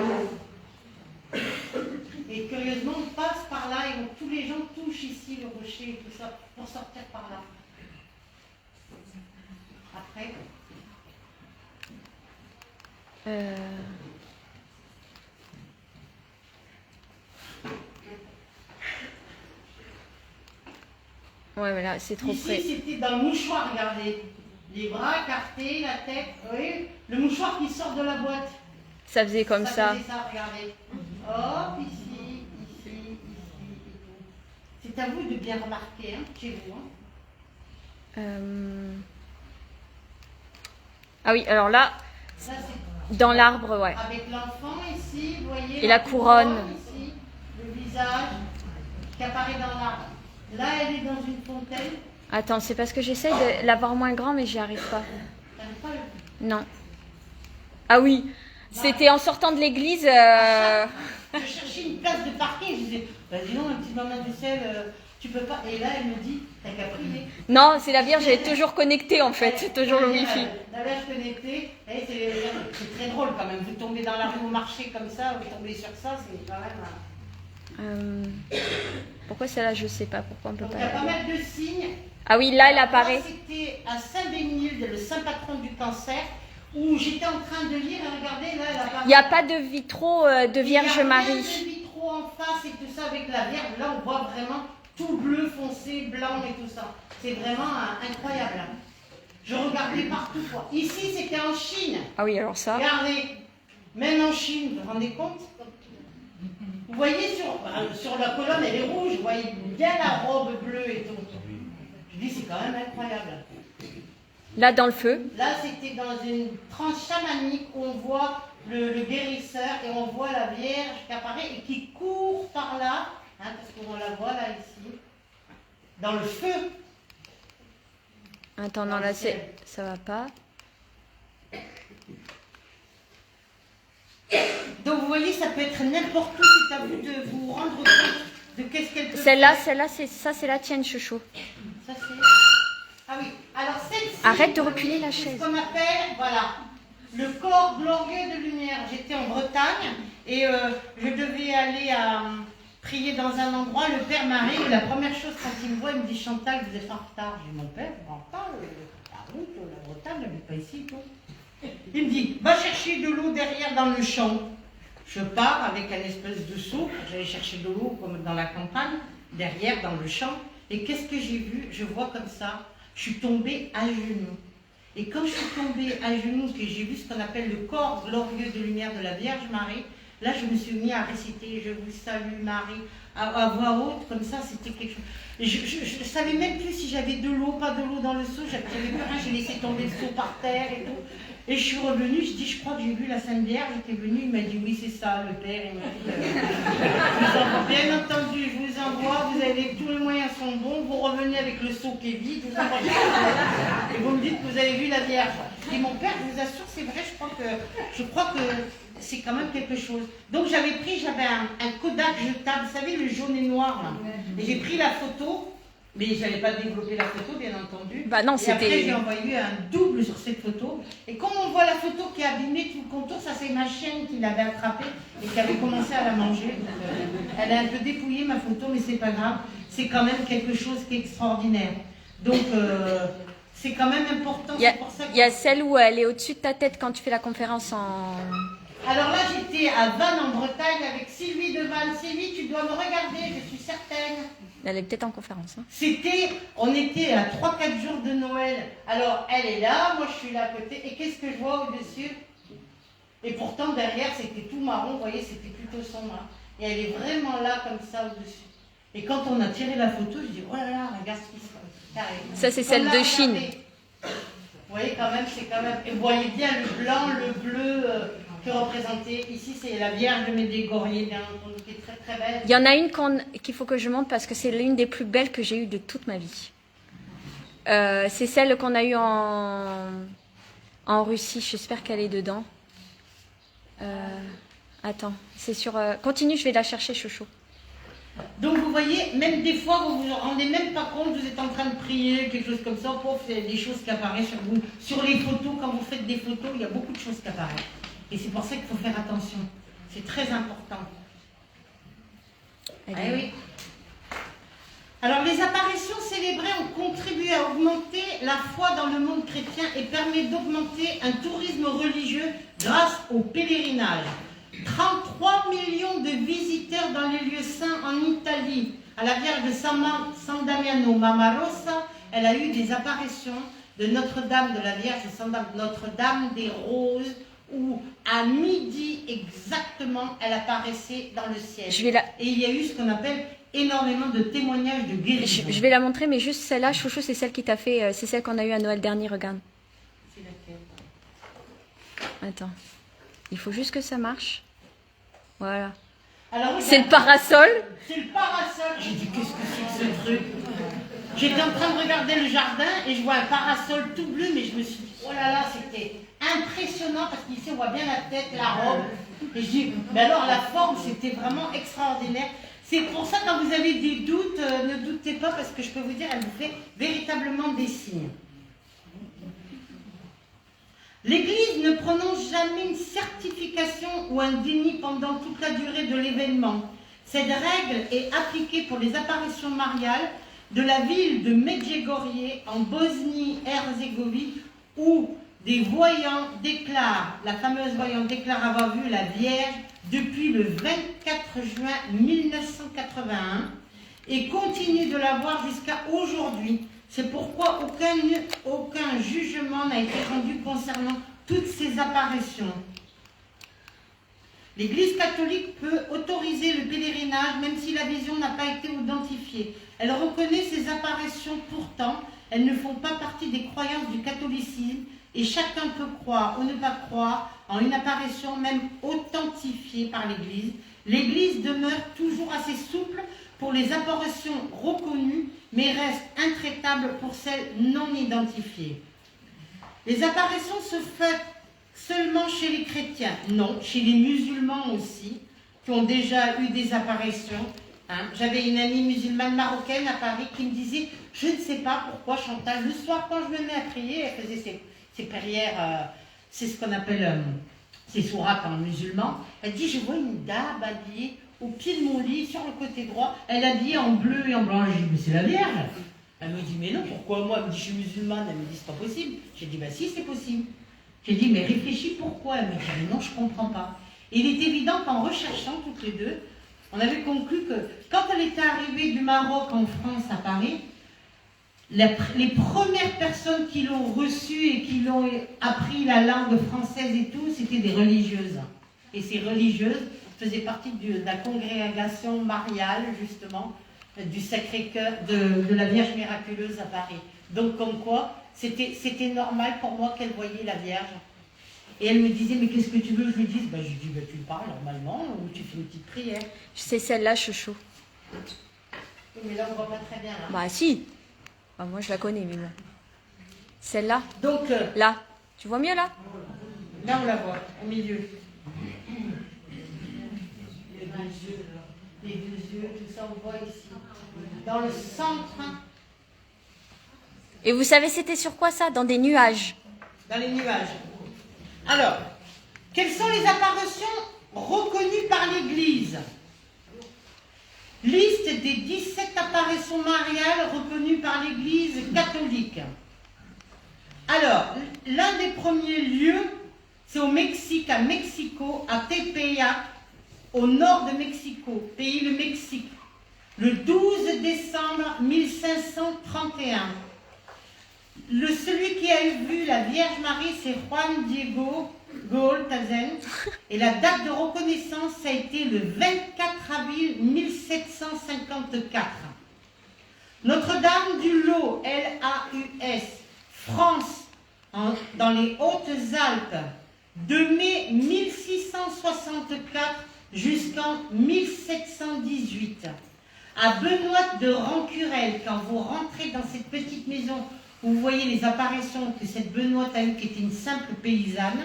Et curieusement, on passe par là et tous les gens touchent ici le rocher et tout ça pour sortir par là. Après. Ouais, mais là, c'est trop près. Ici, c'était dans le mouchoir, regardez. Les bras écartés, la tête, vous voyez? Le mouchoir qui sort de la boîte. Ça faisait comme ça. Faisait ça, regardez. Hop, ici, ici, ici et tout. C'est à vous de bien remarquer, hein, chez vous. Hein. Ah oui, alors là, Ça, c'est dans l'arbre, ouais. avec l'enfant ici, vous voyez. Et la couronne. Ici, le visage qui apparaît dans l'arbre. Là, elle est dans une fontaine. Attends, c'est parce que j'essaye de l'avoir moins grand, mais j'y arrive pas. T'arrives pas le... Non. Ah oui, c'était en sortant de l'église. Je cherchais une place de parking. Je disais, vas-y non, ma petite maman du sel, tu peux pas. Et là, elle me dit, t'as qu'à prier. Non, c'est la Vierge, elle est toujours connectée en fait, toujours le wifi. La Vierge connectée, c'est très drôle quand même. Vous tombez dans la rue, vous marchez comme ça, vous tombez sur ça, c'est quand même. Pourquoi celle-là, je sais pas pourquoi on peut Donc, pas. il y a pas mal de signes. Ah oui, là, elle apparaît. Moi, c'était à Saint-Bénilde, le saint patron du cancer, où j'étais en train de lire et regardez, là, elle apparaît. Il n'y a pas de vitraux de Vierge Marie. Il y a plein de vitraux en face et tout ça avec la Vierge. Là, on voit vraiment tout bleu foncé, blanc et tout ça. C'est vraiment incroyable. Je regardais partout, quoi. Ici, c'était en Chine. Ah oui, alors ça. Regardez, même en Chine, vous vous rendez compte? Vous voyez sur la colonne, elle est rouge, vous voyez bien la robe bleue et tout. Je dis, c'est quand même incroyable. Là, dans le feu. Là, c'était dans une tranche chamanique où on voit le guérisseur et on voit la Vierge qui apparaît et qui court par là, hein, parce qu'on la voit là, ici, dans le feu. Attends, non, là, ça va pas. Donc, vous voyez, ça peut être n'importe où, c'est à vous de vous rendre compte de qu'est-ce qu'elle peut Celle-là, faire. c'est la tienne, chouchou. Ça, c'est... Ah oui, alors celle-ci... Arrête de reculer la c'est chaise. ce qu'on appelle, voilà, le corps glorieux de lumière. J'étais en Bretagne et je devais aller prier dans un endroit. Le père m'arrive, la première chose quand il me voit, il me dit, Chantal, vous êtes en retard. Je dis, mon père, vous êtes en retard, la route, la Bretagne, elle n'est pas ici, tout. Il me dit, va chercher de l'eau derrière dans le champ. Je pars avec un espèce de seau, j'allais chercher de l'eau comme dans la campagne, derrière dans le champ. Et qu'est-ce que j'ai vu? Je vois comme ça, je suis tombée à genoux. Et quand je suis tombée à genoux, que j'ai vu ce qu'on appelle le corps glorieux de lumière de la Vierge Marie, là je me suis mis à réciter, je vous salue Marie, à voix haute, comme ça, c'était quelque chose. Je ne savais même plus si j'avais de l'eau, pas de l'eau dans le seau, j'avais plus rien, j'ai laissé tomber le seau par terre et tout. Et je suis revenue, je dis, je crois que j'ai vu la Sainte Vierge, j'étais venue, il m'a dit, oui, c'est ça, le Père, il m'a dit, bien entendu, je vous envoie, vous avez, tous les moyens sont bons, vous revenez avec le seau qui est vide, vous envoie et vous me dites que vous avez vu la Vierge. Et mon père, je vous assure, c'est vrai, je crois que c'est quand même quelque chose. Donc j'avais un Kodak jetable, vous savez, le jaune et noir, là. Et j'ai pris la photo. Mais je n'avais pas développé la photo, bien entendu. Bah non, et après, j'ai envoyé un double sur cette photo. Et comme on voit la photo qui a abîmé tout le contour, ça c'est ma chienne qui l'avait attrapée et qui avait commencé à la manger. Donc, elle a un peu dépouillé ma photo, mais c'est pas grave. C'est quand même quelque chose qui est extraordinaire. Donc, c'est quand même important. Il y a celle où elle est au-dessus de ta tête quand tu fais la conférence en... Alors là, j'étais à Vannes, en Bretagne, avec Sylvie de Vannes. Sylvie, tu dois me regarder, je suis certaine. Elle est peut-être en conférence. Hein. On était à 3-4 jours de Noël. Alors, elle est là, moi je suis là à côté. Et qu'est-ce que je vois au-dessus? Et pourtant, derrière, c'était tout marron, vous voyez, c'était plutôt sombre. Hein. Et elle est vraiment là, comme ça, au-dessus. Et quand on a tiré la photo, je dis, oh là là, regarde ce qui se passe. Ça, c'est celle de Chine. Vous voyez, quand même, c'est quand même... Et vous voyez bien le blanc, le bleu... que représenté. Ici, c'est la Vierge de Médégorier, bien entendu, qui est très très belle. Il y en a une qu'il faut que je montre parce que c'est l'une des plus belles que j'ai eues de toute ma vie. C'est celle qu'on a eue en Russie. J'espère qu'elle est dedans. Attends, c'est sur... continue, je vais la chercher, chouchou. Donc vous voyez, même des fois, vous vous rendez même pas compte, vous êtes en train de prier, quelque chose comme ça, pour faire des choses qui apparaissent sur vous. Sur les photos, quand vous faites des photos, il y a beaucoup de choses qui apparaissent. Et c'est pour ça qu'il faut faire attention. C'est très important. Ah oui. Alors, les apparitions célébrées ont contribué à augmenter la foi dans le monde chrétien et permet d'augmenter un tourisme religieux grâce au pèlerinage. 33 millions de visiteurs dans les lieux saints en Italie. À la Vierge de San Damiano Mamarosa, elle a eu des apparitions de Notre-Dame de la Vierge, Notre-Dame des Roses, où à midi exactement, elle apparaissait dans le ciel. Et il y a eu ce qu'on appelle énormément de témoignages de guérison. Je vais la montrer, mais juste celle-là, chouchou, c'est celle qui t'a fait, c'est celle qu'on a eue à Noël dernier, regarde. C'est laquelle? Attends, il faut juste que ça marche. Voilà. C'est le parasol. C'est le parasol. J'ai dit, qu'est-ce que c'est que ce truc? J'étais en train de regarder le jardin et je vois un parasol tout bleu, mais je me suis dit, oh là là, c'était impressionnant parce qu'ici on voit bien la tête, la robe. Et je dis, mais alors la forme, c'était vraiment extraordinaire. C'est pour ça, quand vous avez des doutes, ne doutez pas parce que je peux vous dire, elle vous fait véritablement des signes. L'Église ne prononce jamais une certification ou un déni pendant toute la durée de l'événement. Cette règle est appliquée pour les apparitions mariales de la ville de Medjugorje en Bosnie-Herzégovine où des voyants déclarent, la fameuse voyante déclare avoir vu la Vierge depuis le 24 juin 1981 et continue de la voir jusqu'à aujourd'hui. C'est pourquoi aucun jugement n'a été rendu concernant toutes ces apparitions. L'Église catholique peut autoriser le pèlerinage même si la vision n'a pas été identifiée. Elle reconnaît ces apparitions, pourtant, elles ne font pas partie des croyances du catholicisme et chacun peut croire ou ne pas croire en une apparition même authentifiée par l'Église. L'Église demeure toujours assez souple pour les apparitions reconnues, mais reste intraitable pour celles non identifiées. Les apparitions se font seulement chez les chrétiens? Non, chez les musulmans aussi, qui ont déjà eu des apparitions. J'avais une amie musulmane marocaine à Paris qui me disait, je ne sais pas pourquoi Chantal, le soir quand je me mets à prier, elle faisait ses prières, c'est ce qu'on appelle ses sourates en musulman, elle dit, je vois une dame habillée au pied de mon lit, sur le côté droit, elle est habillée en bleu et en blanc. Je dis, mais c'est la Vierge. Elle me dit, mais non, pourquoi moi? Elle me dit, je suis musulmane. Elle me dit, c'est pas possible. J'ai dit, bah si, c'est possible. J'ai dit, mais réfléchis pourquoi? Elle me dit, mais non, je comprends pas. Et il est évident qu'en recherchant toutes les deux, on avait conclu que quand elle était arrivée du Maroc en France, à Paris, les premières personnes qui l'ont reçue et qui l'ont appris la langue française et tout, c'était des religieuses. Et ces religieuses faisaient partie de la congrégation mariale, justement, du Sacré-Cœur, de la Vierge miraculeuse à Paris. Donc, comme quoi, c'était normal pour moi qu'elle voyait la Vierge. Et elle me disait, mais qu'est-ce que tu veux que je lui dise? Je lui dis, tu le parles normalement ou tu fais une petite prière. C'est celle-là, chouchou. Oui, mais là, on voit pas très bien. Là. Bah si. Bah, moi, je la connais, mais bon. Celle-là. Donc, là. Tu vois mieux, là? Là, on la voit, au milieu. Les deux yeux, tout ça, on voit ici. Dans le centre. Et vous savez, c'était sur quoi, ça? Dans des nuages. Dans les nuages. Alors, quelles sont les apparitions reconnues par l'Église? Liste des 17 apparitions mariales reconnues par l'Église catholique. Alors, l'un des premiers lieux, c'est au Mexique, à Mexico, à Tepeyac, au nord de Mexico, pays le Mexique, le 12 décembre 1531. Celui qui a vu la Vierge Marie, c'est Juan Diego Goltazen. Et la date de reconnaissance, ça a été le 24 avril 1754. Notre-Dame du Laus, L-A-U-S, France, dans les Hautes-Alpes, de mai 1664 jusqu'en 1718. À Benoît de Rancurel, quand vous rentrez dans cette petite maison, vous voyez les apparitions que cette Benoît a eues, qui était une simple paysanne.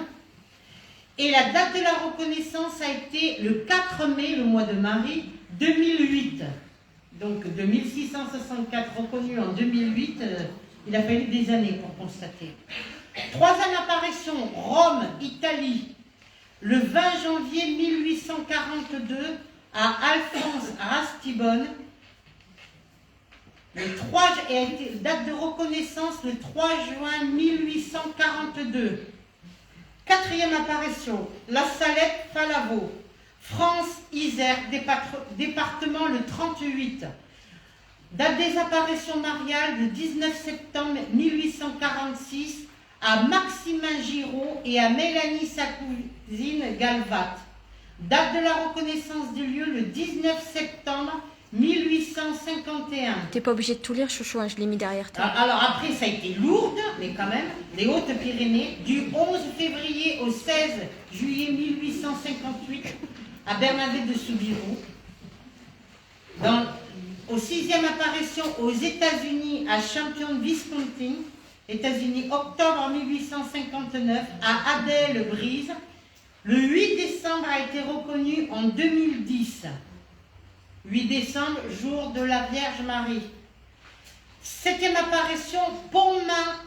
Et la date de la reconnaissance a été le 4 mai, le mois de Marie, 2008. Donc de 1664 reconnu en 2008, il a fallu des années pour constater. Troisième apparition, Rome, Italie, le 20 janvier 1842 à Alphonse Rastibonne. Date de reconnaissance le 3 juin 1842. Quatrième apparition, La Salette, Falavo, France, Isère, département le 38. Date des apparitions mariales le 19 septembre 1846 à Maximin Giraud et à Mélanie, sa cousine, Galvat. Date de la reconnaissance du lieu le 19 septembre 1851. T'es pas obligé de tout lire, chouchou, hein, je l'ai mis derrière toi. Alors après, ça a été Lourdes, mais quand même, les Hautes-Pyrénées, du 11 février au 16 juillet 1858 à Bernadette de Soubirous. Aux sixième apparition aux États-Unis à Champion-Visconti, États-Unis, octobre 1859 à Adèle-Brise. Le 8 décembre a été reconnu en 2010. 8 décembre, jour de la Vierge Marie. Septième apparition, Pontmain,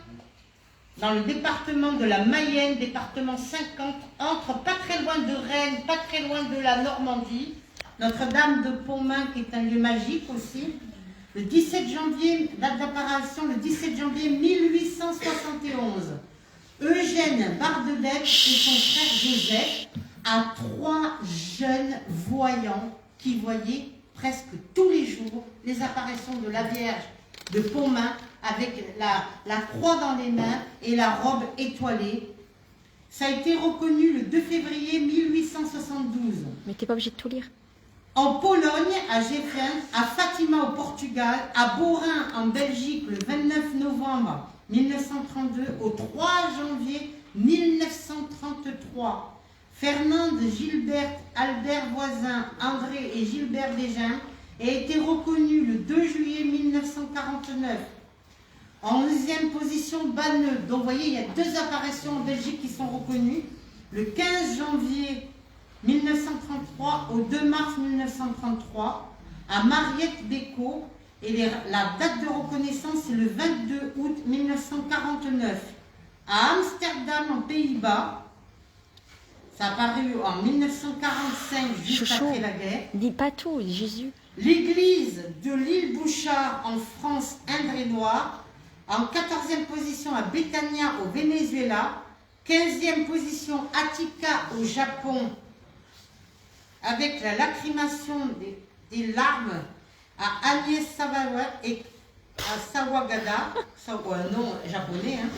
dans le département de la Mayenne, département 50, pas très loin de Rennes, pas très loin de la Normandie. Notre-Dame de Pontmain, qui est un lieu magique aussi. Le 17 janvier, date d'apparition, le 17 janvier 1871. Eugène Bardedette et son frère Joseph, à 3 jeunes voyants qui voyaient presque tous les jours les apparitions de la Vierge de Pontmain avec la croix dans les mains et la robe étoilée. Ça a été reconnu le 2 février 1872. Mais t'es pas obligé de tout lire. En Pologne, à Géfin, à Fatima au Portugal, à Beaurain en Belgique le 29 novembre 1932 au 3 janvier 1933. Fernande, Gilberte, Albert Voisin, André et Gilbert Desjardins a été reconnu le 2 juillet 1949. En 11e position, Banneux. Donc vous voyez, il y a 2 apparitions en Belgique qui sont reconnues. Le 15 janvier 1933 au 2 mars 1933 à Mariette Bécaud. Et la date de reconnaissance, c'est le 22 août 1949. À Amsterdam, en Pays-Bas, ça a apparu en 1945, juste Chouchou, après la guerre. dis pas tout, Jésus. L'église de l'île Bouchard en France, Indre-et-Loire. En 14e position à Béthania au Venezuela. 15e position Attica au Japon. Avec la lacrymation des larmes à Agnès Savawa et à Sawagada. Non, japonais. Hein.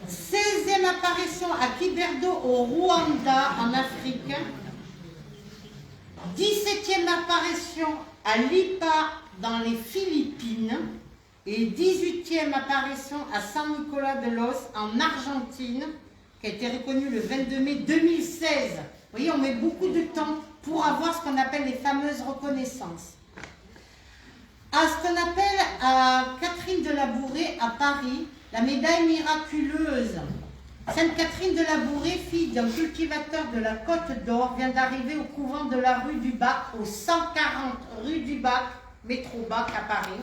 16e apparition à Kiberdo au Rwanda en Afrique. 17e apparition à Lipa dans les Philippines. et 18e apparition à San Nicolás de los en Argentine, qui a été reconnue le 22 mai 2016. Vous voyez, on met beaucoup de temps pour avoir ce qu'on appelle les fameuses reconnaissances. À ce qu'on appelle à Catherine de la Bourrée à Paris, la médaille miraculeuse. Sainte Catherine de la Bourrée, fille d'un cultivateur de la Côte d'Or, vient d'arriver au couvent de la rue du Bac, au 140 rue du Bac, métro Bac à Paris.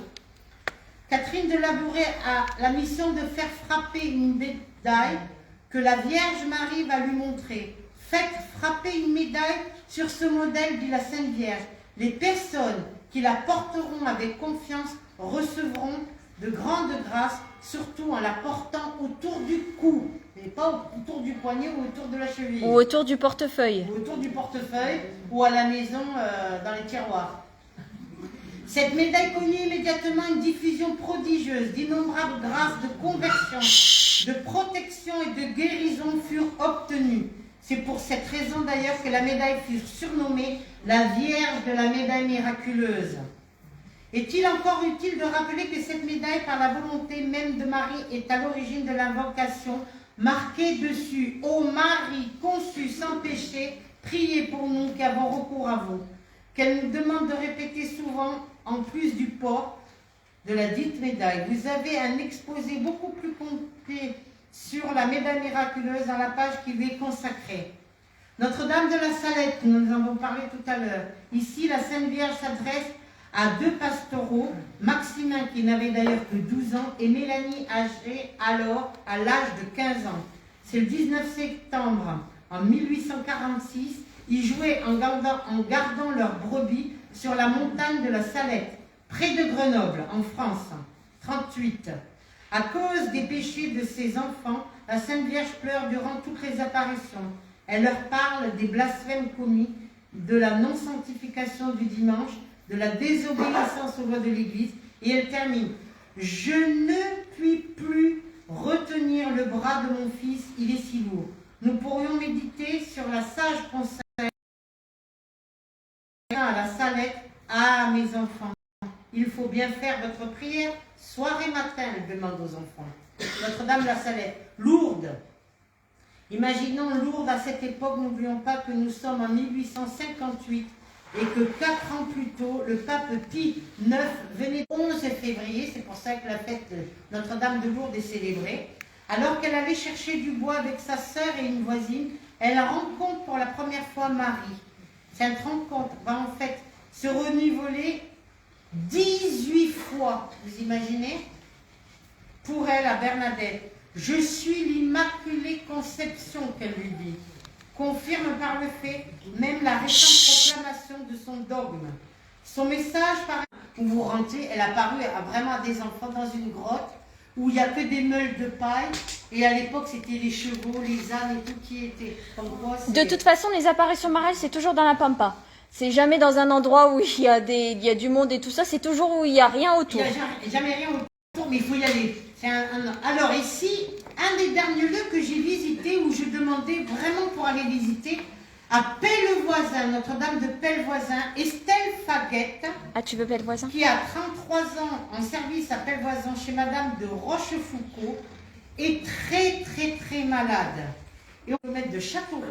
Catherine de la Bourrée a la mission de faire frapper une médaille que la Vierge Marie va lui montrer. Faites frapper une médaille sur ce modèle, dit la Sainte Vierge. Les personnes qui la porteront avec confiance recevront de grandes grâces, surtout en la portant autour du cou, et pas autour du poignet ou autour de la cheville. Ou autour du portefeuille. Ou autour du portefeuille, ou à la maison, dans les tiroirs. Cette médaille connut immédiatement une diffusion prodigieuse, d'innombrables grâces de conversion, de protection et de guérison furent obtenues. C'est pour cette raison d'ailleurs que la médaille fut surnommée la Vierge de la médaille miraculeuse. Est-il encore utile de rappeler que cette médaille, par la volonté même de Marie, est à l'origine de l'invocation marquée dessus « Ô Marie, conçue sans péché, priez pour nous qui avons recours à vous », qu'elle nous demande de répéter souvent en plus du port de la dite médaille. Vous avez un exposé beaucoup plus complet sur la médaille miraculeuse dans la page qui lui est consacrée. Notre-Dame de la Salette, nous en avons parlé tout à l'heure. Ici, la Sainte Vierge s'adresse à deux pastoraux, Maximin qui n'avait d'ailleurs que 12 ans et Mélanie âgée alors à l'âge de 15 ans. C'est le 19 septembre en 1846, ils jouaient en gardant leurs brebis sur la montagne de la Salette, près de Grenoble, en France, 38. À cause des péchés de ses enfants, la Sainte Vierge pleure durant toutes les apparitions. Elle leur parle des blasphèmes commis, de la non-sanctification du dimanche, de la désobéissance aux lois de l'Église, et elle termine « Je ne puis plus retenir le bras de mon fils, il est si lourd. » Nous pourrions méditer sur la sage conseil à la Salette. « Ah, mes enfants, il faut bien faire votre prière, soir et matin, » elle demande aux enfants. Notre-Dame de la Salette, Lourdes. Imaginons Lourdes à cette époque, n'oublions pas que nous sommes en 1858 et que 4 ans plus tôt, le pape Pie IX venait le 11 février, c'est pour ça que la fête de Notre-Dame de Lourdes est célébrée. Alors qu'elle allait chercher du bois avec sa sœur et une voisine, elle rencontre pour la première fois Marie. Cette rencontre va en fait se renouveler 18 fois, vous imaginez? Pour elle, à Bernadette, je suis l'Immaculée Conception, qu'elle lui dit. Confirme par le fait même la récente proclamation de son dogme. Son message, où vous rentrez, elle a paru vraiment à des enfants dans une grotte où il n'y a que des meules de paille. Et à l'époque, c'était les chevaux, les ânes et tout qui étaient. De toute façon, les apparitions mariales, c'est toujours dans la pampa. C'est jamais dans un endroit où il y a du monde et tout ça. C'est toujours où il n'y a rien autour. Il n'y a jamais rien autour, mais il faut y aller. Alors ici, un des derniers lieux que j'ai visité, où je demandais vraiment pour aller visiter, à Pellevoisin, Notre-Dame de Pellevoisin, Estelle Faguette. Ah, tu veux Pellevoisin? Qui a 33 ans en service à Pellevoisin chez Madame de Rochefoucauld, est très malade. Et on peut mettre de Châteauroux.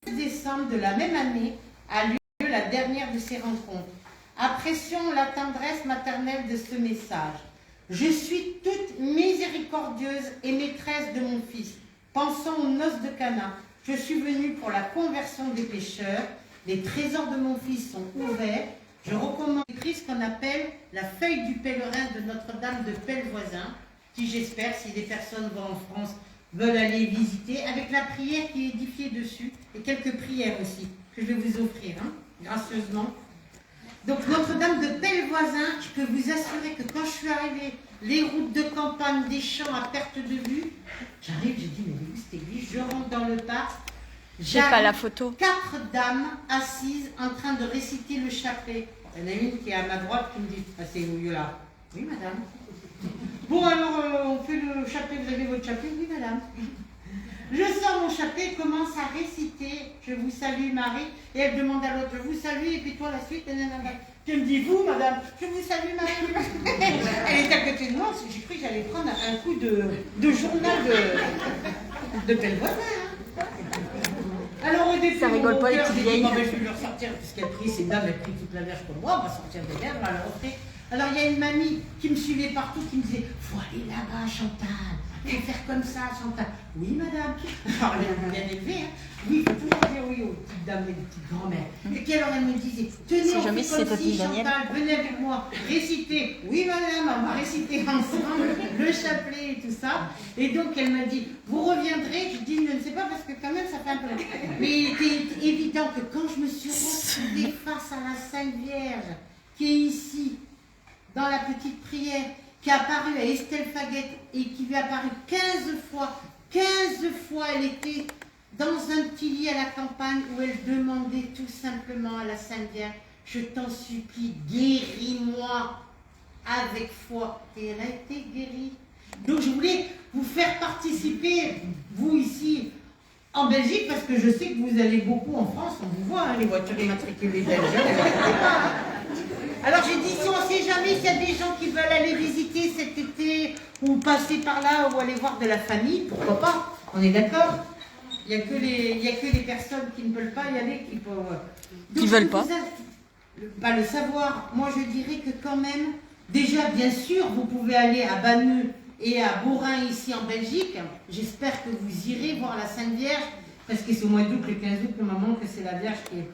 Le 10 décembre de la même année a lieu la dernière de ces rencontres. Apprécions la tendresse maternelle de ce message. Je suis toute miséricordieuse et maîtresse de mon fils. Pensons aux noces de Cana. Je suis venue pour la conversion des pécheurs. Les trésors de mon fils sont ouverts. Je recommande ce qu'on appelle la feuille du pèlerin de Notre-Dame de Pellevoisin, qui j'espère, si des personnes vont en France, veulent aller visiter, avec la prière qui est édifiée dessus, et quelques prières aussi, que je vais vous offrir, gracieusement. Donc Notre-Dame de Pellevoisin, je peux vous assurer que quand je suis arrivée, les routes de campagne, des champs à perte de vue, j'arrive, je dis, mais où cette église? Je rentre dans le parc, j'ai pas la photo. 4 dames assises en train de réciter le chapelet. Il y en a une qui est à ma droite qui me dit, ah, c'est où là? Oui, madame. Bon, alors, on fait le chapelet, vous avez votre chapelet? Oui, madame. Je sors mon chapelet, commence à réciter, je vous salue Marie, et elle demande à l'autre, je vous salue, et puis toi la suite, Puis elle me dit, vous, madame, je vous salue, madame. Elle est à côté de moi, j'ai cru que j'allais prendre un coup de journal de belle voisin. Hein. Alors au début, Ça rigole pas, les petites vieilles. Bon, ben, je vais leur sortir, puisqu'elle prie, ces dames, elles prient toute la verge pour moi, on va sortir des verges, on va leur offrir. Alors il y a une mamie qui me suivait partout, qui me disait, faut aller là-bas, Chantal, faut faire comme ça, Chantal. Oui, madame. Alors elle est bien élevée, hein. Oui, il faut toujours dire oui aux petites dames et aux petites grand-mères. Et puis alors elle me disait, tenez, Si on jamais fait c'est comme papy si, Daniel. Chantal, venez avec moi, réciter. Oui, madame, on va réciter ensemble le chapelet et tout ça. Et donc elle m'a dit, vous reviendrez. Je dis, je ne sais pas, parce que quand même ça fait un peu. Mais il était évident que quand je me suis retrouvée face à la Sainte Vierge, qui est ici, dans la petite prière, qui a apparu à Estelle Faguette et qui lui a apparu 15 fois. 15 fois, elle était dans un petit lit à la campagne où elle demandait tout simplement à la Sainte Vierge, je t'en supplie, guéris-moi avec foi. Et elle a été guérie. Donc je voulais vous faire participer, vous ici, en Belgique, parce que je sais que vous allez beaucoup en France, on vous voit, hein, les voitures immatriculées belges. Alors j'ai dit, si on ne sait jamais s'il y a des gens qui veulent aller visiter cet été, ou passer par là, ou aller voir de la famille, pourquoi pas? On est d'accord? Il n'y a que les personnes qui ne veulent pas y aller qui peuvent... Qui veulent pas. Le savoir, moi je dirais que quand même, déjà bien sûr, vous pouvez aller à Banneux et à Borin ici en Belgique. J'espère que vous irez voir la Sainte Vierge, parce que c'est au mois d'août, le 15 août, maman, que c'est la Vierge qui est...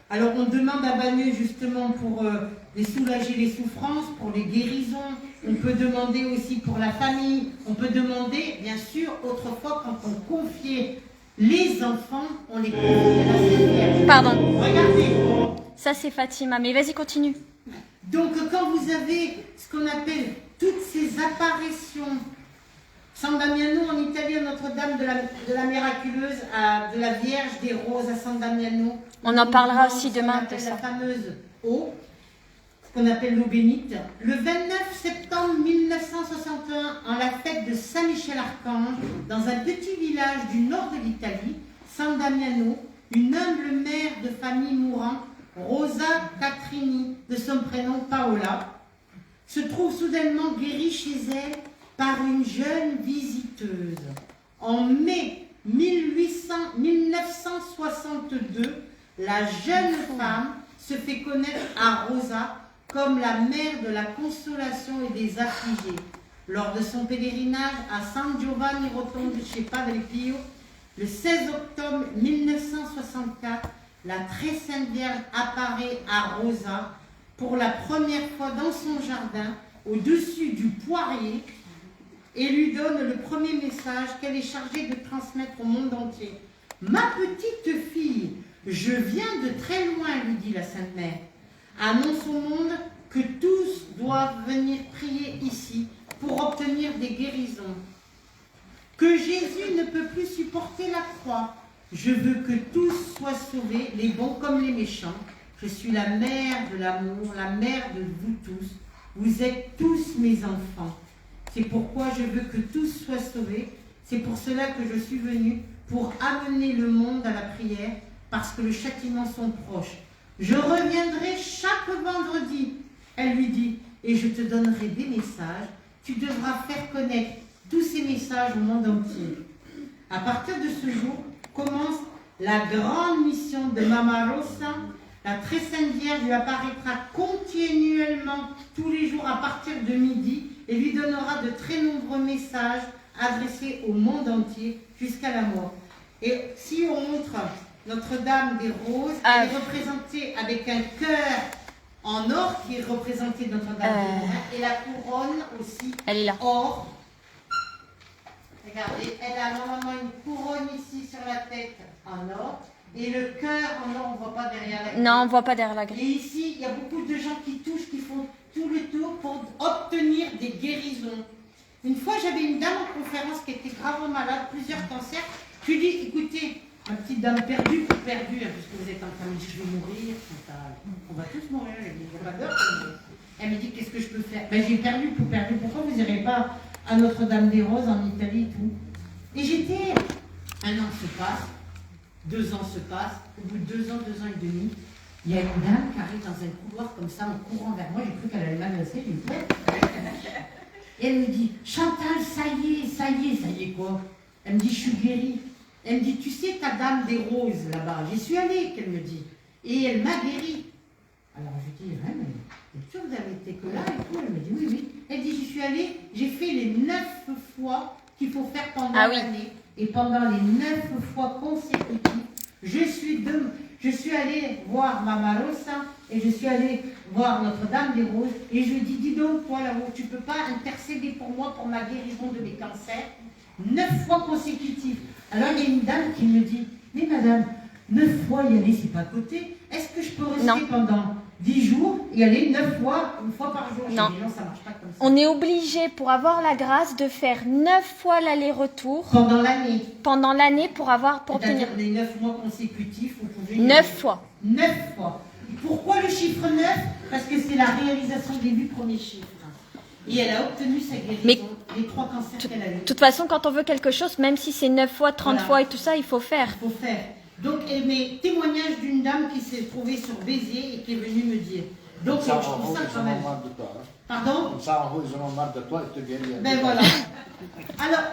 Alors on demande à Banneux justement pour les soulager les souffrances, pour les guérisons. On peut demander aussi pour la famille. On peut demander, bien sûr, autrefois quand on confiait les enfants, on les confiait à la Sainte Vierge. Pardon. Regardez. Ça, c'est Fatima. Mais vas-y, continue. Donc quand vous avez ce qu'on appelle toutes ces apparitions, San Damiano en Italie, à Notre-Dame de la Miraculeuse, de la Vierge des Roses à San Damiano. On en parlera aussi demain de ça. La fameuse eau, ce qu'on appelle l'eau bénite. Le 29 septembre 1961, en la fête de Saint-Michel-Archange, dans un petit village du nord de l'Italie, San Damiano, une humble mère de famille mourante, Rosa Catrini, de son prénom Paola, se trouve soudainement guérie chez elle par une jeune visiteuse. En mai 1962, la jeune femme se fait connaître à Rosa comme la mère de la consolation et des affligés. Lors de son pèlerinage à San Giovanni Rotondo chez Padre Pio, le 16 octobre 1964, la très sainte Vierge apparaît à Rosa pour la première fois dans son jardin, au-dessus du poirier, et lui donne le premier message qu'elle est chargée de transmettre au monde entier. « Ma petite fille, je viens de très loin, lui dit la Sainte Mère. Annonce au monde que tous doivent venir prier ici pour obtenir des guérisons. Que Jésus ne peut plus supporter la croix. Je veux que tous soient sauvés, les bons comme les méchants. Je suis la mère de l'amour, la mère de vous tous. Vous êtes tous mes enfants. C'est pourquoi je veux que tous soient sauvés. C'est pour cela que je suis venue, pour amener le monde à la prière, parce que le châtiment sont proches. Je reviendrai chaque vendredi, elle lui dit, et je te donnerai des messages. Tu devras faire connaître tous ces messages au monde entier. À partir de ce jour, commence la grande mission de Mama Rosa. La très sainte Vierge lui apparaîtra continuellement tous les jours à partir de midi et lui donnera de très nombreux messages adressés au monde entier jusqu'à la mort. Et si on montre Notre-Dame des Roses, elle est représentée avec un cœur en or qui est représenté Notre-Dame des Roses et la couronne aussi Elle est là. or. Regardez, elle a normalement une couronne ici sur la tête en or et le cœur en or, on ne voit pas derrière la grille. Non, on ne voit pas derrière la Et grille. ici, il y a beaucoup de gens qui touchent, qui font tout le tour pour obtenir des guérisons. Une fois, j'avais une dame en conférence qui était gravement malade, plusieurs cancers. Je lui dis, écoutez, ma petite dame perdue, hein, puisque vous êtes en train de me dire, je vais mourir, on va tous mourir, je dis, il n'y a pas d'heure. Elle me dit, qu'est-ce que je peux faire? Ben, j'ai perdu pour perdu. Pourquoi vous n'irez pas à Notre-Dame des Roses en Italie et tout? Et j'étais, un an se passe, 2 ans se passent, au bout de 2 ans et demi, il y a une dame qui arrive dans un couloir comme ça, en courant vers moi. J'ai cru qu'elle allait m'adresser, j'ai eu peur. Et elle me dit, Chantal, ça y est quoi? Elle me dit, je suis guérie. Elle me dit, tu sais ta dame des roses là-bas, j'y suis allée, qu'elle me dit. Et elle m'a guérie. Alors je dis, ouais, mais t'es sûre que vous avez été que là et tout? Elle me dit, oui, oui. Elle dit, j'y suis allée, j'ai fait les 9 fois qu'il faut faire pendant l'année. Et pendant les 9 fois consécutives, je suis allée voir Mama Rosa et je suis allée voir Notre-Dame des Roses. Et je lui dis, dis donc, toi là-haut, tu ne peux pas intercéder pour moi pour ma guérison de mes cancers? 9 fois consécutives. Alors il y a une dame qui me dit, mais madame, 9 fois y aller, c'est pas à côté. Est-ce que je peux rester pendant 10 jours et aller 9 fois, une fois par jour? Non. Non, ça marche pas comme ça. On est obligé, pour avoir la grâce, de faire 9 fois l'aller-retour. Pendant l'année. Pendant l'année, pour obtenir. Les 9 mois consécutifs, vous pouvez... 9 fois. 9 fois. Pourquoi le chiffre 9? Parce que c'est la réalisation des 8 premiers chiffres. Et elle a obtenu sa guérison, Mais les 3 cancers qu'elle a eu. De toute façon, quand on veut quelque chose, même si c'est 9 fois, 30 fois et tout ça, il faut faire. Il faut faire. Donc, mes témoignages d'une dame qui s'est trouvée sur Béziers et qui est venue me dire. Donc, je trouve ça quand même. Pardon? Comme ça, en haut, ils en ont marre de toi et te guérir. Ben voilà. Alors,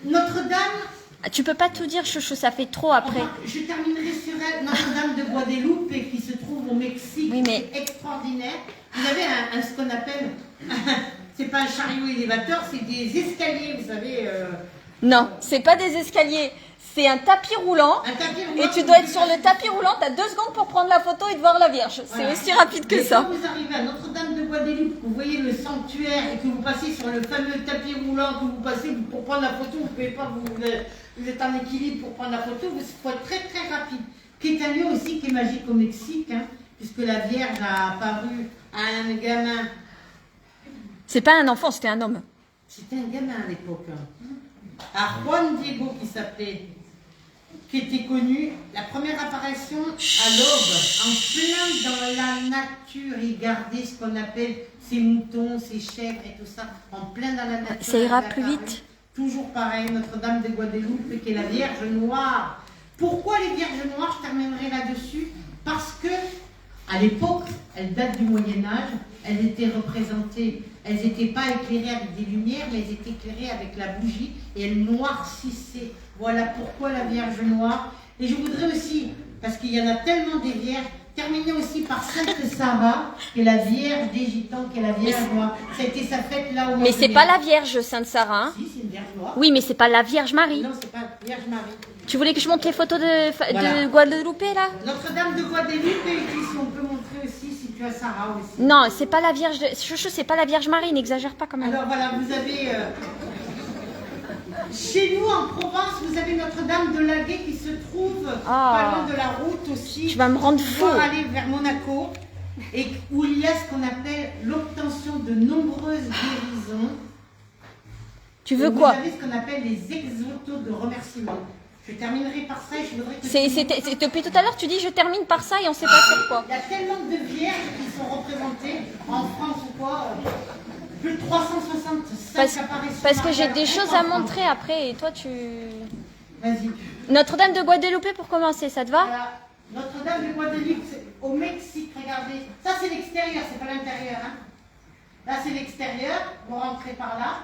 Notre-Dame. Tu peux pas tout dire, chouchou, ça fait trop après. Je terminerai sur elle, Notre-Dame de Guadeloupe, qui se trouve au Mexique. Oui, mais... C'est extraordinaire. Vous avez ce qu'on appelle, c'est pas un chariot élévateur, c'est des escaliers, vous savez. Non, c'est pas des escaliers, c'est un tapis roulant. Un tapis roulant. Et tu dois être sur le tapis roulant, tu as 2 secondes pour prendre la photo et de voir la Vierge. Voilà. C'est aussi rapide que ça. Quand vous arrivez à Notre-Dame de Guadeloupe, que vous voyez le sanctuaire et que vous passez sur le fameux tapis roulant, que vous passez pour prendre la photo, vous ne pouvez pas, vous êtes en équilibre pour prendre la photo, il faut être très très rapide. Qui est un lieu aussi qui est magique au Mexique, hein, puisque la Vierge a apparu à un gamin. C'est pas un enfant, c'était un homme. C'était un gamin à l'époque. Hein. À Juan Diego qui s'appelait, qui était connu, la première apparition à l'aube, en plein dans la nature, il gardait ce qu'on appelle ses moutons, ses chèvres et tout ça, en plein dans la nature. Ça ira plus vite. Toujours pareil, Notre-Dame de Guadeloupe, qui est la Vierge Noire. Pourquoi les Vierges Noires? Je terminerai là-dessus. Parce que, à l'époque, elles datent du Moyen-Âge, elles étaient représentées, elles n'étaient pas éclairées avec des lumières, mais elles étaient éclairées avec la bougie et elles noircissaient. Voilà pourquoi la Vierge Noire. Et je voudrais aussi, parce qu'il y en a tellement des Vierges, terminer aussi par Sainte Sarah, qui est la Vierge des Gitans, qui est la Vierge Noire. Ça a été sa fête là au mois Mais de c'est mai. pas la Vierge Sainte Sarah. Hein. Si, c'est une Vierge Noire. Oui, mais c'est pas la Vierge Marie. Non, c'est pas Vierge Marie. Tu voulais que je monte les photos de Voilà. Guadeloupe là? Notre-Dame de Guadeloupe, et puis si on peut montrer aussi, si tu as Sarah aussi. Non, c'est pas la Vierge. Chouchou, c'est pas la Vierge Marie, n'exagère pas quand même. Alors voilà, vous avez... Chez nous, en Provence, vous avez Notre-Dame de Laguet qui se trouve pas loin de la route aussi. Tu vas me rendre fou. Pour aller vers Monaco, et où il y a ce qu'on appelle l'obtention de nombreuses guérisons. Tu veux Et quoi? Vous avez ce qu'on appelle les exvotos de remerciement. Je terminerai par ça et je voudrais que... Depuis tout à l'heure, tu dis je termine par ça et on sait pas sur quoi. Il y a tellement de vierges qui sont représentées en France ou quoi. Plus de 365 apparitions. Parce que j'ai mariales des choses à montrer après et toi tu... Vas-y. Notre-Dame de Guadeloupe pour commencer, ça te va? Voilà. Notre-Dame de Guadeloupe, au Mexique, regardez. Ça c'est l'extérieur, c'est pas l'intérieur. Hein. Là c'est l'extérieur, vous rentrez par là.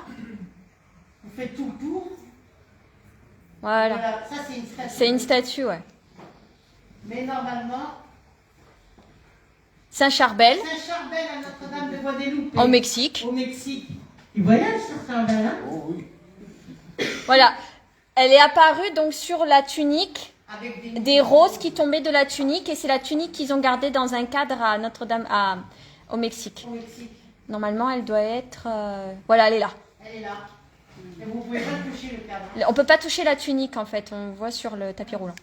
Vous faites tout le tour. Voilà. Ça c'est une statue. C'est une statue, ouais. Mais normalement... Saint-Charbel, Saint-Charbel à Notre-Dame de Guadeloupe. au Mexique. Au Mexique. Il voyage sur Saint-Charbel, hein? Oh oui. Voilà. Elle est apparue donc sur la tunique, Avec des roses qui tombaient de la tunique et c'est la tunique qu'ils ont gardée dans un cadre à Notre-Dame, au Mexique. Au Mexique. Normalement, elle doit être... Voilà, elle est là. Elle est là. Et vous ne pouvez pas toucher le cadre. On peut pas toucher la tunique en fait, on voit sur le tapis roulant.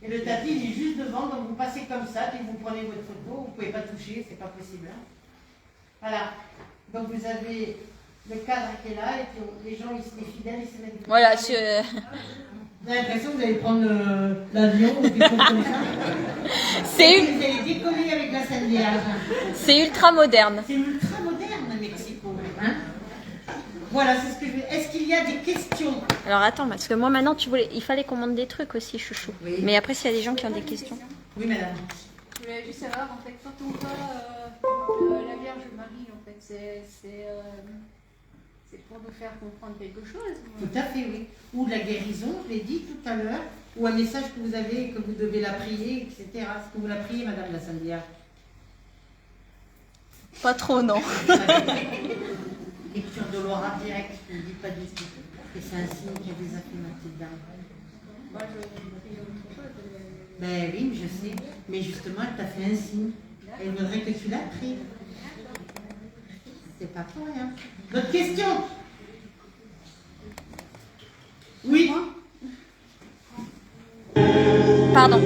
Et le tapis, il est juste devant, donc vous passez comme ça, puis vous prenez votre photo, vous ne pouvez pas toucher, c'est pas possible. Hein. Voilà. Donc vous avez le cadre qui est là, et puis les gens, les fidèles, ils se mettent... Voilà, Vous avez l'impression que vous allez prendre l'avion ou quelque chose comme ça. Vous allez décoller avec la Sainte Vierge. c'est ultra moderne. C'est ultra moderne, Mexico. Hein. Voilà, c'est ce que je veux. Est-ce qu'il y a des questions? Alors attends, parce que moi maintenant, il fallait qu'on monte des trucs aussi, chouchou. Oui. Mais après, s'il y a des gens qui ont des questions. Oui, madame. Je voulais juste savoir, en fait, quand on voit la Vierge Marie, en fait, c'est pour nous faire comprendre quelque chose. Tout à fait, oui. Ou de la guérison, je l'ai dit tout à l'heure, ou un message que vous avez, que vous devez la prier, etc. Est-ce que vous la priez, madame la Sainte Vierge? Pas trop, non. Lecture de l'aura direct, je ne dis pas du tout. Et c'est un signe qu'il y a des affaires, ma petite dame. Moi, je prie autre chose. Ben oui, je sais. Mais justement, elle t'a fait un signe. Elle voudrait que tu la pries. C'est pas pour rien. D'autres questions? Oui. Pardon.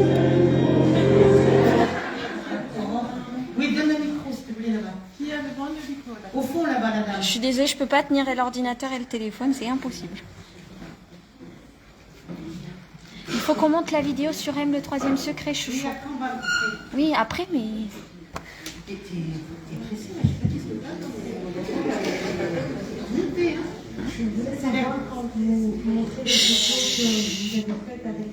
Oui, donne le micro, s'il te plaît, là-bas. Qui a le bon micro là? Au fond, là-bas, la dame. Je suis désolée, je peux pas tenir l'ordinateur et le téléphone, c'est impossible. Il faut qu'on monte la vidéo sur M, le troisième secret, Oui, chouchou. après, on va montrer. Oui, après, mais... T'es pressée, là, je sais pas qu'est-ce que t'as. Montez, hein. Je voulais savoir quand vous montrez les photos que vous avez faites avec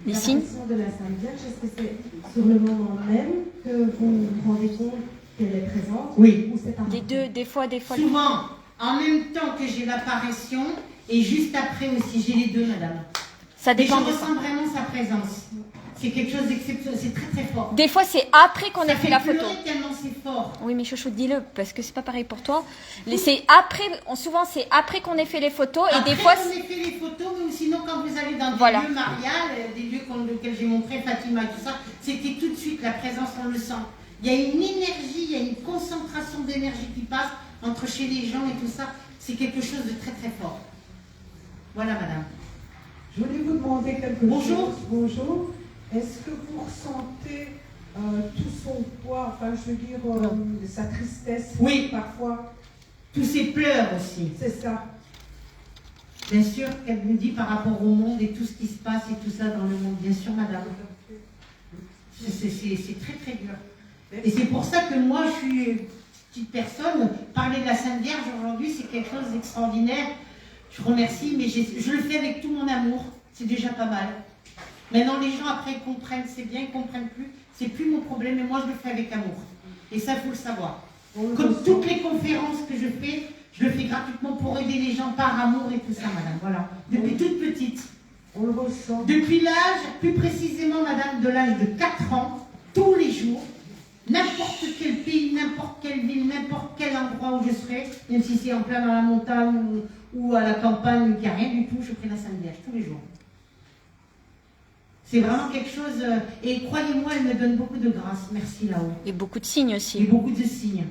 Les signes apparitions de la Sainte Vierge, est-ce que c'est sur le moment même que vous vous rendez compte qu'elle est présente? Oui. Ou c'est par Les deux, des fois. Souvent, en même temps que j'ai l'apparition, et juste après aussi, j'ai les deux, madame. Ça Et je dépend de ça. ressens vraiment sa présence. C'est quelque chose d'exceptionnel, c'est très très fort. Des fois, c'est après qu'on Ça ait fait la photo. pleurer tellement c'est fort. Oui, mais chouchou, dis-le, parce que c'est pas pareil pour toi. C'est après, souvent, c'est après qu'on ait fait les photos, et Après, des fois... on a fait les photos, mais sinon quand vous allez dans des Voilà. lieux mariales, des lieux auxquels j'ai montré Fatima et tout ça, c'était tout de suite la présence, on le sent. Il y a une énergie, il y a une concentration d'énergie qui passe entre chez les gens et tout ça. C'est quelque chose de très très fort. Voilà, madame. Je voulais vous demander quelque Bonjour. chose. Bonjour. Est-ce que vous ressentez tout son poids, enfin je veux dire sa tristesse Oui. parfois? Tous ces pleurs aussi. C'est ça. Bien sûr qu'elle nous dit par rapport au monde et tout ce qui se passe et tout ça dans le monde. Bien sûr, madame. C'est très très dur. Et c'est pour ça que moi, je suis une petite personne. Parler de la Sainte Vierge aujourd'hui, c'est quelque chose d'extraordinaire. Je remercie, mais je le fais avec tout mon amour. C'est déjà pas mal. Maintenant, les gens après ils comprennent, c'est bien, ils comprennent plus. C'est plus mon problème, mais moi je le fais avec amour. Et ça, il faut le savoir. Comme toutes les conférences que je le fais gratuitement pour aider les gens par amour et tout ça, madame. Voilà. Depuis toute petite. On le ressent. Depuis l'âge, plus précisément, madame, de l'âge de 4 ans, tous les jours, n'importe quel pays, n'importe quelle ville, n'importe quel endroit où je serai, même si c'est en plein dans la montagne ou à la campagne, qu'il n'y a rien du tout, je ferai la Sainte Vierge tous les jours. C'est vraiment quelque chose, et croyez-moi, elle me donne beaucoup de grâce, merci là-haut. Et beaucoup de signes Et aussi. beaucoup de signes.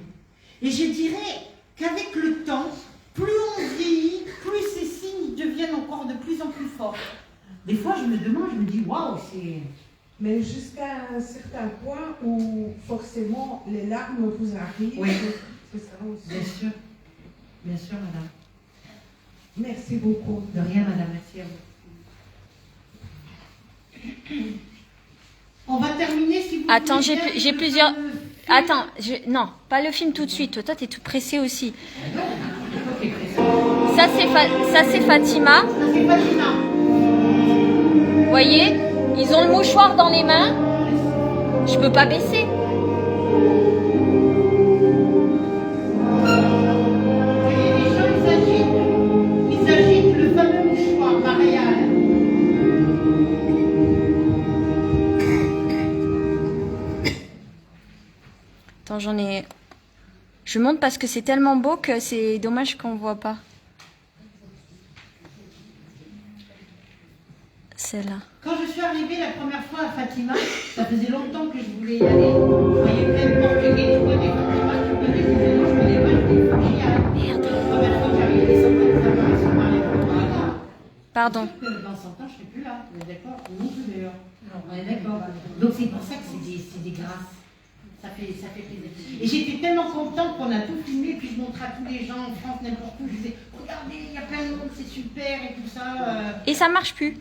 Et je dirais qu'avec le temps, plus on vieillit, plus ces signes deviennent encore de plus en plus forts. Des fois, je me demande, je me dis, waouh, c'est... Mais jusqu'à un certain point où forcément les larmes vous arrivent. Oui. C'est ça aussi. Bien sûr, madame. Merci beaucoup. De rien, madame, merci à vous. On va terminer si vous Attends, voulez bien j'ai le plusieurs... fameux film. Attends, non, pas le film tout de suite. Toi, t'es tout pressé aussi. Ok, Ça, c'est Fatima. ça c'est Fatima. Vous voyez? Ils ont le mouchoir dans les mains. Je peux pas baisser. Vous voyez, les gens, ils agitent le fameux mouchoir marial. Attends, j'en ai... Je monte parce que c'est tellement beau que c'est dommage qu'on voit pas. Celle-là. Quand je suis arrivée la première fois à Fatima, ça faisait longtemps que je voulais y aller. Je voyais plein de Portugais, tu connais Fatima, tu connais, je disais non, je connais pas, je dis, faut que j'y aille. Merde. La première fois que j'arrivais, les centaines d'apparitions mariales, voilà. Pardon. Dans 100 ans, je ne serai plus là, on est d'accord? Non plus d'ailleurs. On est d'accord. Donc c'est pour ça que c'est des grâces. Ça fait plaisir. Et j'étais tellement contente qu'on a tout filmé, puis je montrais à tous les gens en France, n'importe où, je disais, regardez, il y a plein de monde, c'est super et tout ça. Et ça marche plus.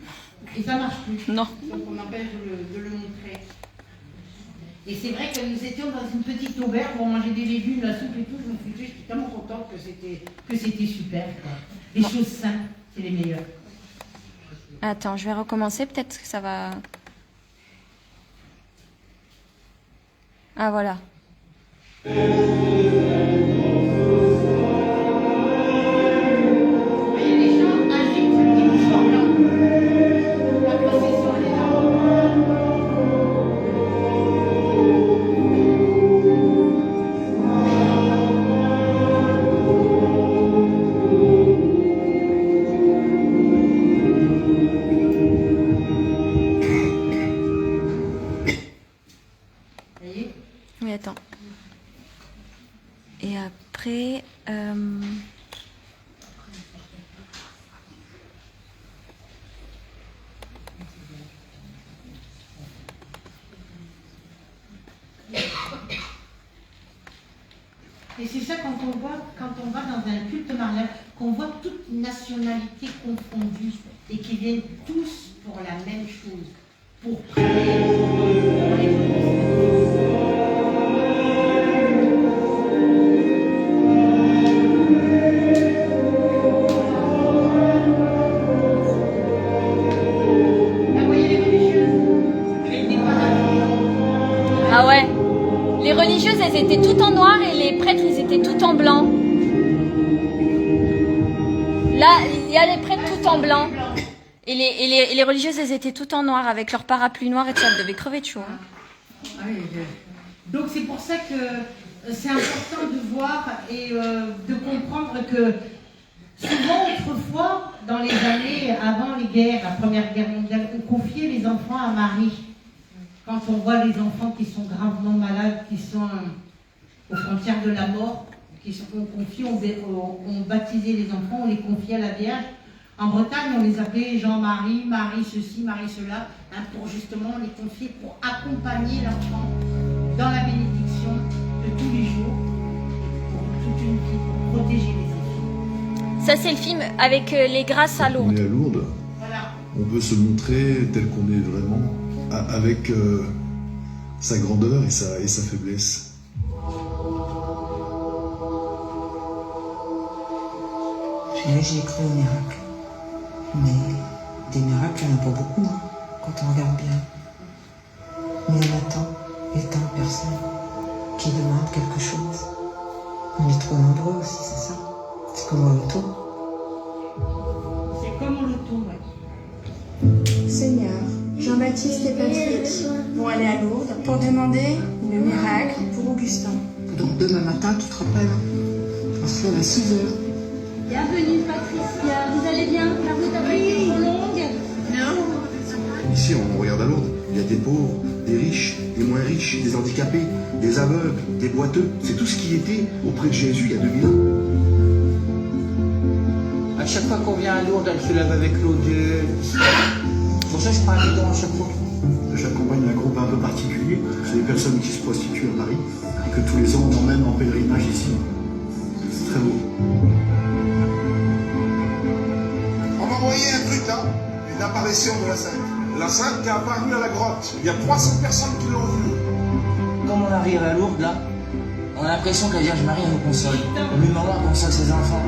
Et ça marche plus. Non. Donc on m'empêche de le montrer. Et c'est vrai que nous étions dans une petite auberge où on mangeait des légumes, la soupe et tout, je me suis dit, j'étais tellement contente que que c'était super. Quoi. Les choses simples, c'est les meilleures. Attends, je vais recommencer, peut-être que ça va... Ah, voilà. Vous voyez, les gens agitent des mouchoirs blancs. La procession, elle est là. Vous voyez? Oui, attends. Et après... Et c'est ça quand on va dans un culte marial, qu'on voit toutes nationalités confondues et qui viennent tous pour la même chose, pour prier pour les Là, vous voyez les religieuses avec des parapluies. Ah ouais. Les religieuses, elles étaient toutes en noir et les prêtres, ils étaient tout en blanc. Là, il y a les prêtres tout en blanc. Et les religieuses, elles étaient toutes en noir avec leur parapluie noir et tout ça. Elles devaient crever de chaud. Hein. Ah oui, donc c'est pour ça que c'est important de voir et de comprendre que souvent autrefois, dans les années avant les guerres, la Première Guerre mondiale, on confiait les enfants à Marie. Quand on voit les enfants qui sont gravement malades, qui sont aux frontières de la mort, on baptisait les enfants, on les confiait à la Vierge. En Bretagne, on les appelait Jean-Marie, Marie ceci, Marie cela, hein, pour justement les confier, pour accompagner l'enfant dans la bénédiction de tous les jours, pour toute une vie, pour protéger les enfants. Ça, c'est le film avec les grâces à On Lourdes. est à Lourdes, Voilà. on peut se montrer tel qu'on est vraiment, avec sa grandeur et sa faiblesse. J'ai cru au miracle. Mais des miracles, il n'y en a pas beaucoup, hein, quand on regarde bien. Mais il y en a tant et tant de personnes qui demandent quelque chose. On est trop nombreux aussi, c'est ça. C'est comme au loto. C'est comme au loto, ouais. Seigneur, Jean-Baptiste et Patrick vont aller à Lourdes pour demander le miracle pour Augustin. Donc demain matin, tu te rappelles, on se lève à 6 heures. Bienvenue Patricia, vous allez bien? La route a pas été trop longue? Non. Ici, on regarde à Lourdes. Il y a des pauvres, des riches, des moins riches, des handicapés, des aveugles, des boiteux. C'est tout ce qui était auprès de Jésus il y a 2000 ans. À chaque fois qu'on vient à Lourdes, elle se lève avec l'eau de... Pour ça, je prends un bidon à chaque fois. J'accompagne un groupe un peu particulier. C'est des personnes qui se prostituent à Paris et que tous les ans on emmène en pèlerinage ici. C'est très beau. On m'a envoyé un truc là, une apparition de la Sainte. La Sainte est apparue à la grotte. Il y a 300 personnes qui l'ont vue. Quand on arrive à Lourdes, là, on a l'impression que la Vierge Marie elle nous console. Lui maman console ses enfants.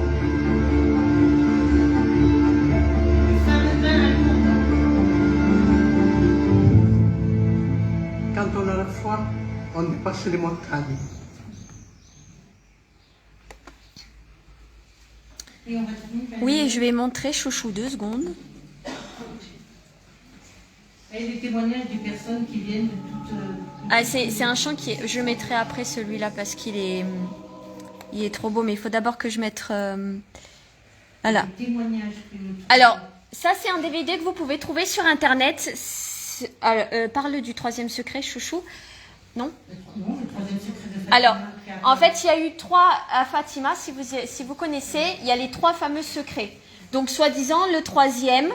Quand on a la foi, on dépasse les montagnes. Oui, je vais montrer Chouchou 2 secondes. Et des témoignages des personnes qui viennent de toutes... Ah, c'est un chant qui est... Je mettrai après celui-là parce qu'il est... Il est trop beau, mais il faut d'abord que je mette... Voilà. Des témoignages que nous... Alors, ça c'est un DVD que vous pouvez trouver sur Internet. Parle du troisième secret, Chouchou. Non? Non, le troisième secret de Fatima. Alors, en fait, il y a eu 3 à Fatima, si vous connaissez, il y a les 3 fameux secrets. Donc, soi-disant, le troisième,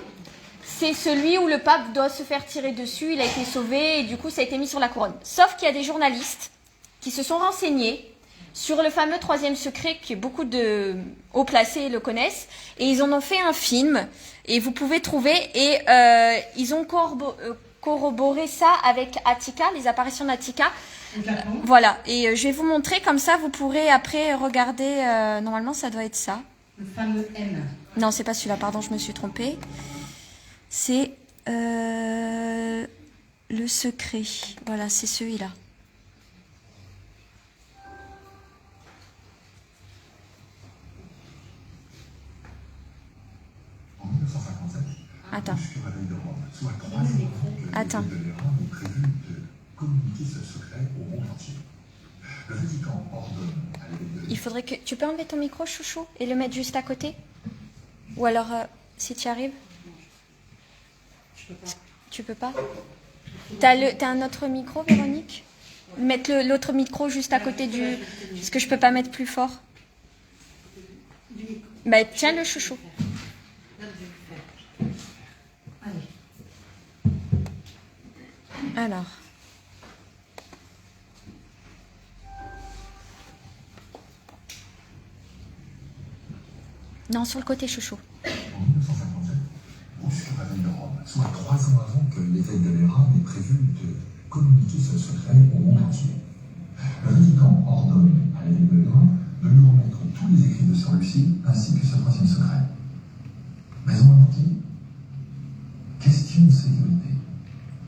c'est celui où le pape doit se faire tirer dessus, il a été sauvé et du coup, ça a été mis sur la couronne. Sauf qu'il y a des journalistes qui se sont renseignés sur le fameux troisième secret que beaucoup de haut placés le connaissent. Et ils en ont fait un film et vous pouvez trouver. Et ils ont corroboré ça avec Attika, les apparitions d'Attika. Voilà, et je vais vous montrer, comme ça vous pourrez après regarder, normalement ça doit être ça. Le fameux M. Non, c'est pas celui-là, pardon, je me suis trompée. C'est le secret, voilà, c'est celui-là. En 1957, attends. soit 3 ans avant que attends. l'évêque de Vérone ait prévu de communiquer ce secret au monde entier. Le Vatican ordonne à l'évêque de Vérone... Il faudrait que... Tu peux enlever ton micro, chouchou, et le mettre juste à côté? Ou alors, si tu y arrives? Tu peux pas? T'as un autre micro, Véronique? Mettre l'autre micro juste à côté du... Parce que je peux pas mettre plus fort. Bah, tiens le chouchou. Alors. Non, sur le côté, chouchou. En 1957, au Réveil de Rome, soit 3 ans avant que l'évêque de Vérone ait prévu de communiquer ce secret au monde entier. Le Vatican ordonne à l'évêque de Vérone de lui remettre tous les écrits de Sœur Lucie ainsi que ce 3e secret. Mais on a dit question de sécurité.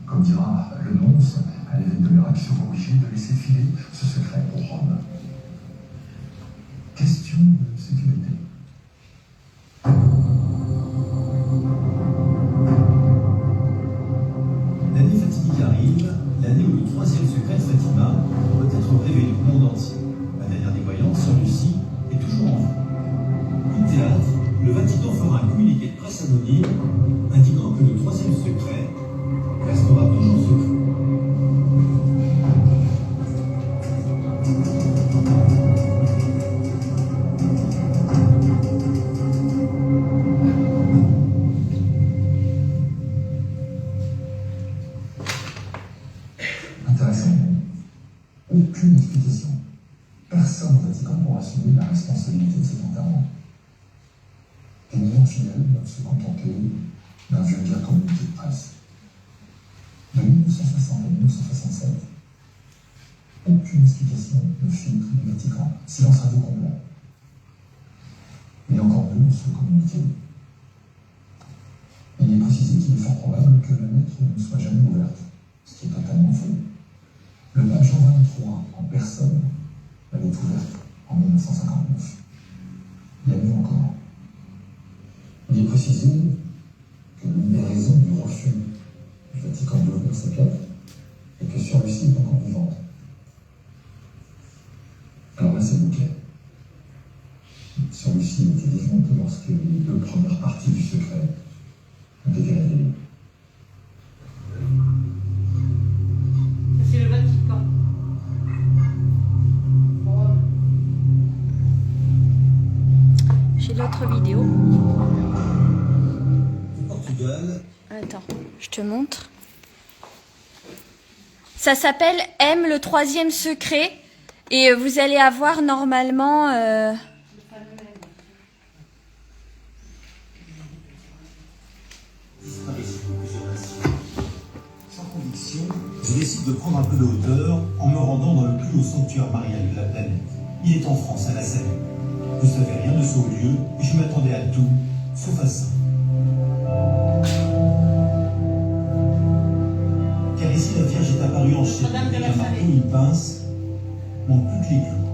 Comme dira le nonce, à l'évêque de Vérone qui sera obligé de laisser filer ce secret pour Rome. Question de sécurité. L'année fatidique arrive, l'année où le 3e secret de Fatima doit être révélé au monde entier. La dernière des voyantes, Sœur Lucie, est toujours en vie. Coup de théâtre, le Vatican fera un communiqué de presse anonyme indiquant que le 3e secret restera toujours secret. Intéressant. Aucune explication. Personne au Vatican pour assumer la responsabilité de cet enterrement. Les millions de fidèles doivent se contenter d'un vulgaire communiqué de presse. De 1960 à 1967, aucune explication ne filtre du Vatican. Silence radio complet. Et encore mieux ce communiqué. Il est précisé qu'il est fort probable que la lettre ne soit jamais ouverte, ce qui est totalement faux. Le pape Jean XXIII, en personne, l'avait ouverte en 1959. Il y a mieux encore. Il est précisé que l'une des raisons du refus du Vatican d'ouvrir cette lettre est que Sœur Lucie est encore vivante. Alors là, c'est le bouquet. Sœur Lucie était vivante lorsque les 2 premières parties du secret ont été révélées. C'est le Vatican. J'ai l'autre vidéo. Au Portugal. Attends, je te montre. Ça s'appelle M, le 3e secret. Et vous allez avoir normalement... Sans conviction, je décide de prendre un peu de hauteur en me rendant dans le plus haut sanctuaire marial de la planète. Il est en France, à La Salle. Je ne savais rien de ce haut lieu et je m'attendais à tout, sauf à ça. Car ici, la Vierge est apparue en chair avec un marteau, une pince, manque plus que les clous.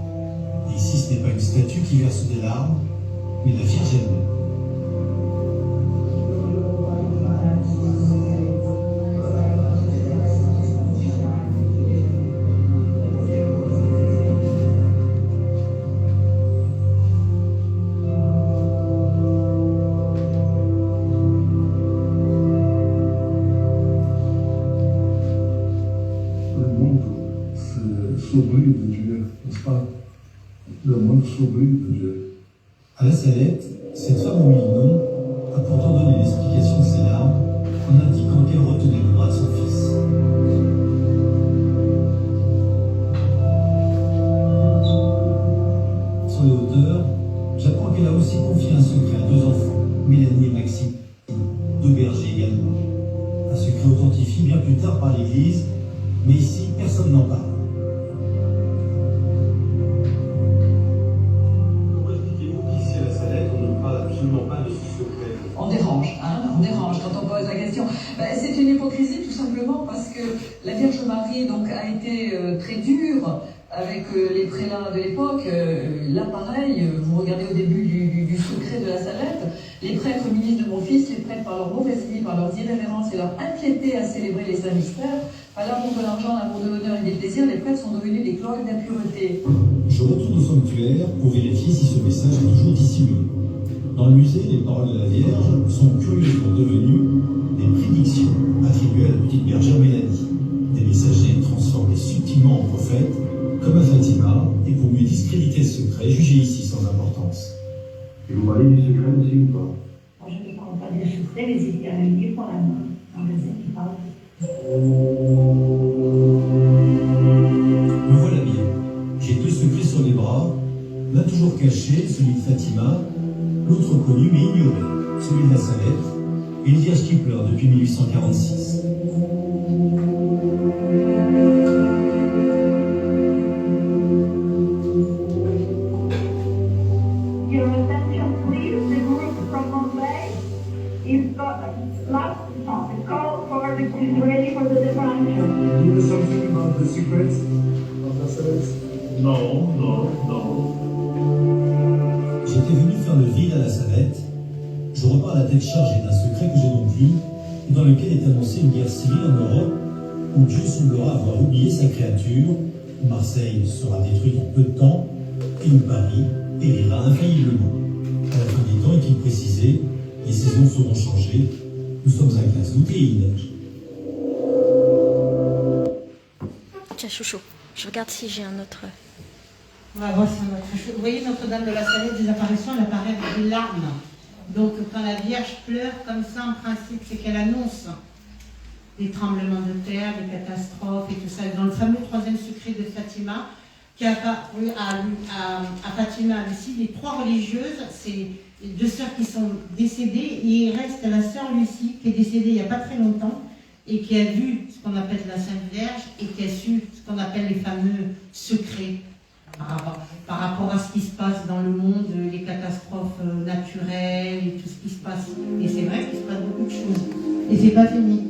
Et ici, ce n'est pas une statue qui verse des larmes, mais la Vierge elle-même. S'ouvrir de Dieu, n'est-ce pas? Le monde s'ouvrir de Dieu. À La Salette, cette femme au minimum a pourtant donné l'explication de ses larmes en indiquant qu'elle retenait le bras de son fils. Sur les hauteurs, j'apprends qu'elle a aussi confié un secret à 2 enfants, Mélanie et Maxime, 2 bergers également. Un secret authentifié bien plus tard par l'Église, mais ici, personne n'en parle. vous dérange quand on pose la question. C'est une hypocrisie tout simplement parce que la Vierge Marie donc, a été très dure avec les prélats de l'époque. Là pareil, vous regardez au début du secret de la Salette, les prêtres ministres de mon fils, les prêtres par leur mauvaise vie, par leur irrévérence et leur impiété à célébrer les saints mystères, par l'amour de l'argent, l'amour de l'honneur et des plaisirs, les prêtres sont devenus des cloaques d'impureté. Je retourne au sanctuaire pour vérifier si ce message est toujours dissimulé. Dans le musée, les paroles de la Vierge sont curieusement devenues des prédictions attribuées à la petite bergère Mélanie. Des messagers transformés subtilement en prophètes, comme à Fatima, et pour mieux discréditer ce secret, jugé ici sans importance. Et vous parlez du secret aussi ou pas? Je ne parle pas du secret, mais il y a un livre dans la main, dans le qui parle. Me voilà bien. J'ai deux secrets sur les bras, l'un toujours caché, celui de Fatima, l'autre connu mais ignoré, celui de la Salette, et une vierge qui pleure depuis 1846. Your attention, please. The group from Mumbai is call for is ready for the departure. Do you know something about the secrets of la Salette? Non. J'étais venu faire le vide à la Salette. Je repars la tête chargée d'un secret que j'ai donc lu, et dans lequel est annoncée une guerre civile en Europe, où Dieu semblera avoir oublié sa créature, où Marseille sera détruite en peu de temps, et où Paris périra infailliblement. À la fin des temps, est-il précisé, les saisons seront changées. Nous sommes un glace d'août et il neige. Tiens, chouchou, je regarde si j'ai un autre. On va voir si on a autre chose. Vous voyez Notre-Dame de la Salette, des apparitions, elle apparaît avec des larmes. Donc quand la Vierge pleure comme ça, en principe, c'est qu'elle annonce des tremblements de terre, des catastrophes et tout ça. Dans le fameux troisième secret de Fatima, qui a apparu à Fatima aussi, les trois religieuses, c'est deux sœurs qui sont décédées, et il reste la sœur Lucie, qui est décédée il n'y a pas très longtemps, et qui a vu ce qu'on appelle la Sainte Vierge, et qui a su ce qu'on appelle les fameux secrets par rapport à ce qui se passe dans le monde, les catastrophes naturelles et tout ce qui se passe. Et c'est vrai qu'il se passe beaucoup de choses. Et c'est pas fini.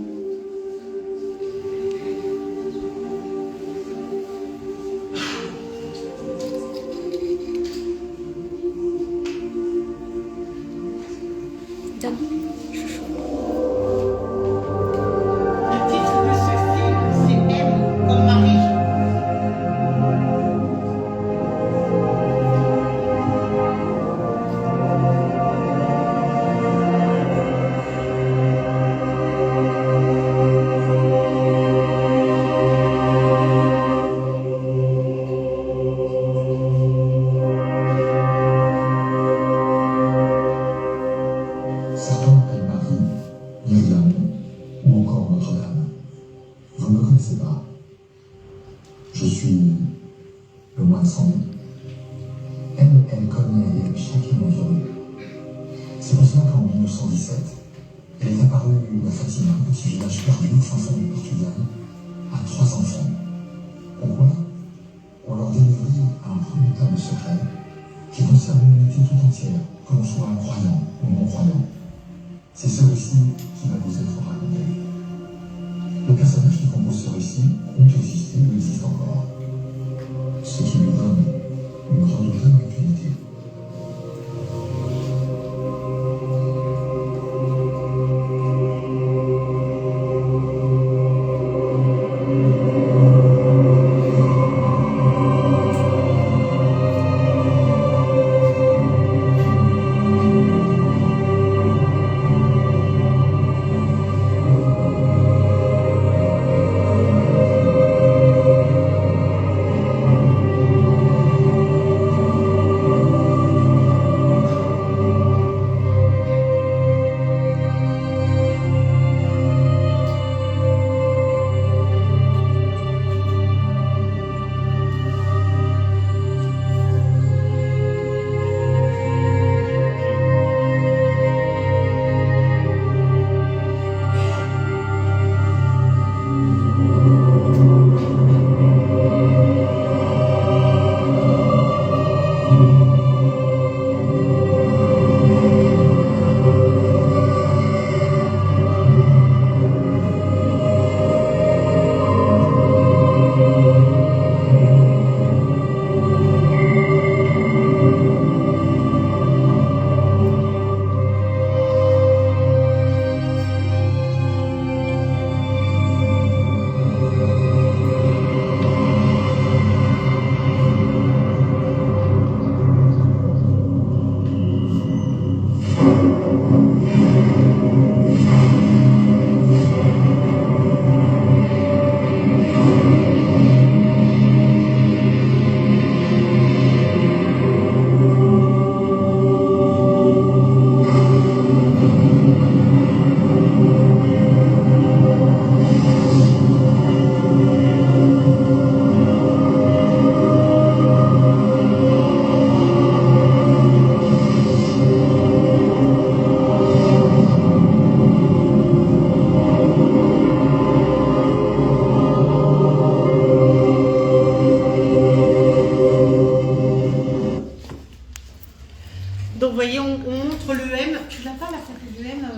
Donc, vous voyez, on montre le M. Tu l'as pas, la photo du M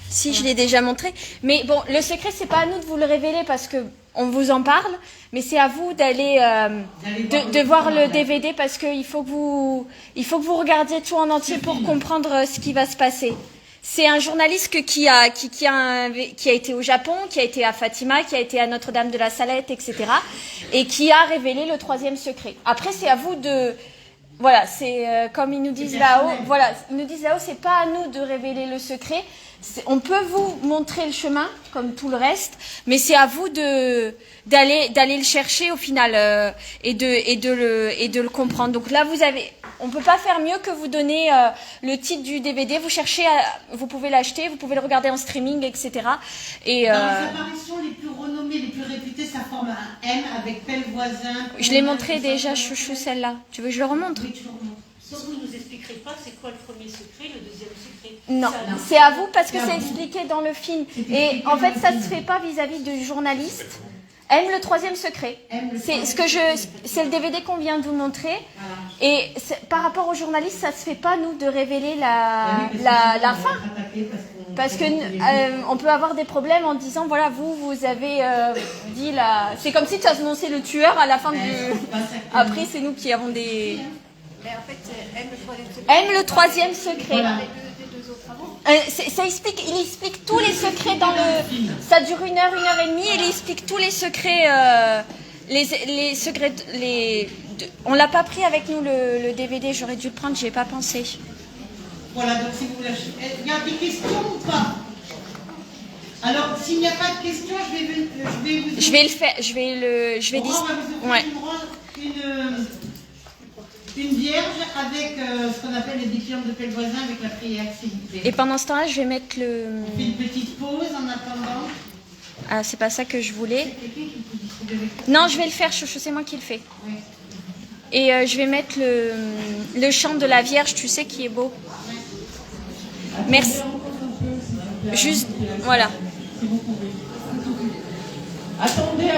Si, je l'ai déjà montré. Mais bon, le secret, c'est pas à nous de vous le révéler parce que on vous en parle, mais c'est à vous d'aller de voir le DVD parce qu'il faut que vous regardiez tout en entier pour comprendre ce qui va se passer. C'est un journaliste qui a été au Japon, qui a été à Fatima, qui a été à Notre-Dame de la Salette, etc. et qui a révélé le 3e secret. Après, c'est à vous de... Voilà, c'est comme ils nous disent là-haut. Voilà, ils nous disent là-haut, c'est pas à nous de révéler le secret. On peut vous montrer le chemin, comme tout le reste, mais c'est à vous d'aller le chercher au final et de le comprendre. Donc là, on peut pas faire mieux que vous donner le titre du DVD. Vous cherchez, vous pouvez l'acheter, vous pouvez le regarder en streaming, etc. Et dans les apparitions les plus renommées, les plus réputées, ça forme un M avec Pelle Voisin. Je l'ai montré déjà, chouchou, celle-là. Tu veux que je le remontre? Oui, tu le remontes. Sauf que vous ne nous expliquerez pas c'est quoi le premier secret, le deuxième secret. Non, c'est à vous parce que c'est expliqué dans le film. Et en fait, ça ne se fait pas vis-à-vis du journaliste. Aime le 3e secret. C'est le DVD qu'on vient de vous montrer. Et par rapport au journaliste, ça ne se fait pas, nous, de révéler la fin. Parce que on peut avoir des problèmes en disant, voilà, vous avez dit la... C'est comme si tu as annoncé le tueur à la fin du... Après, c'est nous qui avons des... Mais en fait, aime le 3e secret. Ça explique, il explique tous les secrets dans le... Ça dure 1 heure, 1 heure et demie, et il explique tous les secrets... les secrets... On l'a pas pris avec nous, le DVD, j'aurais dû le prendre, j'y ai pas pensé. Voilà, donc si vous lâchez... Il y a des questions ou pas? Alors, s'il n'y a pas de questions, je vais le faire, je vais dire... Ouais. Une vierge avec ce qu'on appelle les défiantes de Pelle Voisin avec la prière, s'il vous plaît. Et pendant ce temps-là, je vais mettre le... On fait une petite pause en attendant. Ah, c'est pas ça que je voulais. Non, je vais le faire, chouchou, c'est moi qui le fais. Oui. Et je vais mettre le chant de la Vierge, tu sais, qui est beau. Merci. Juste, voilà. Attendez.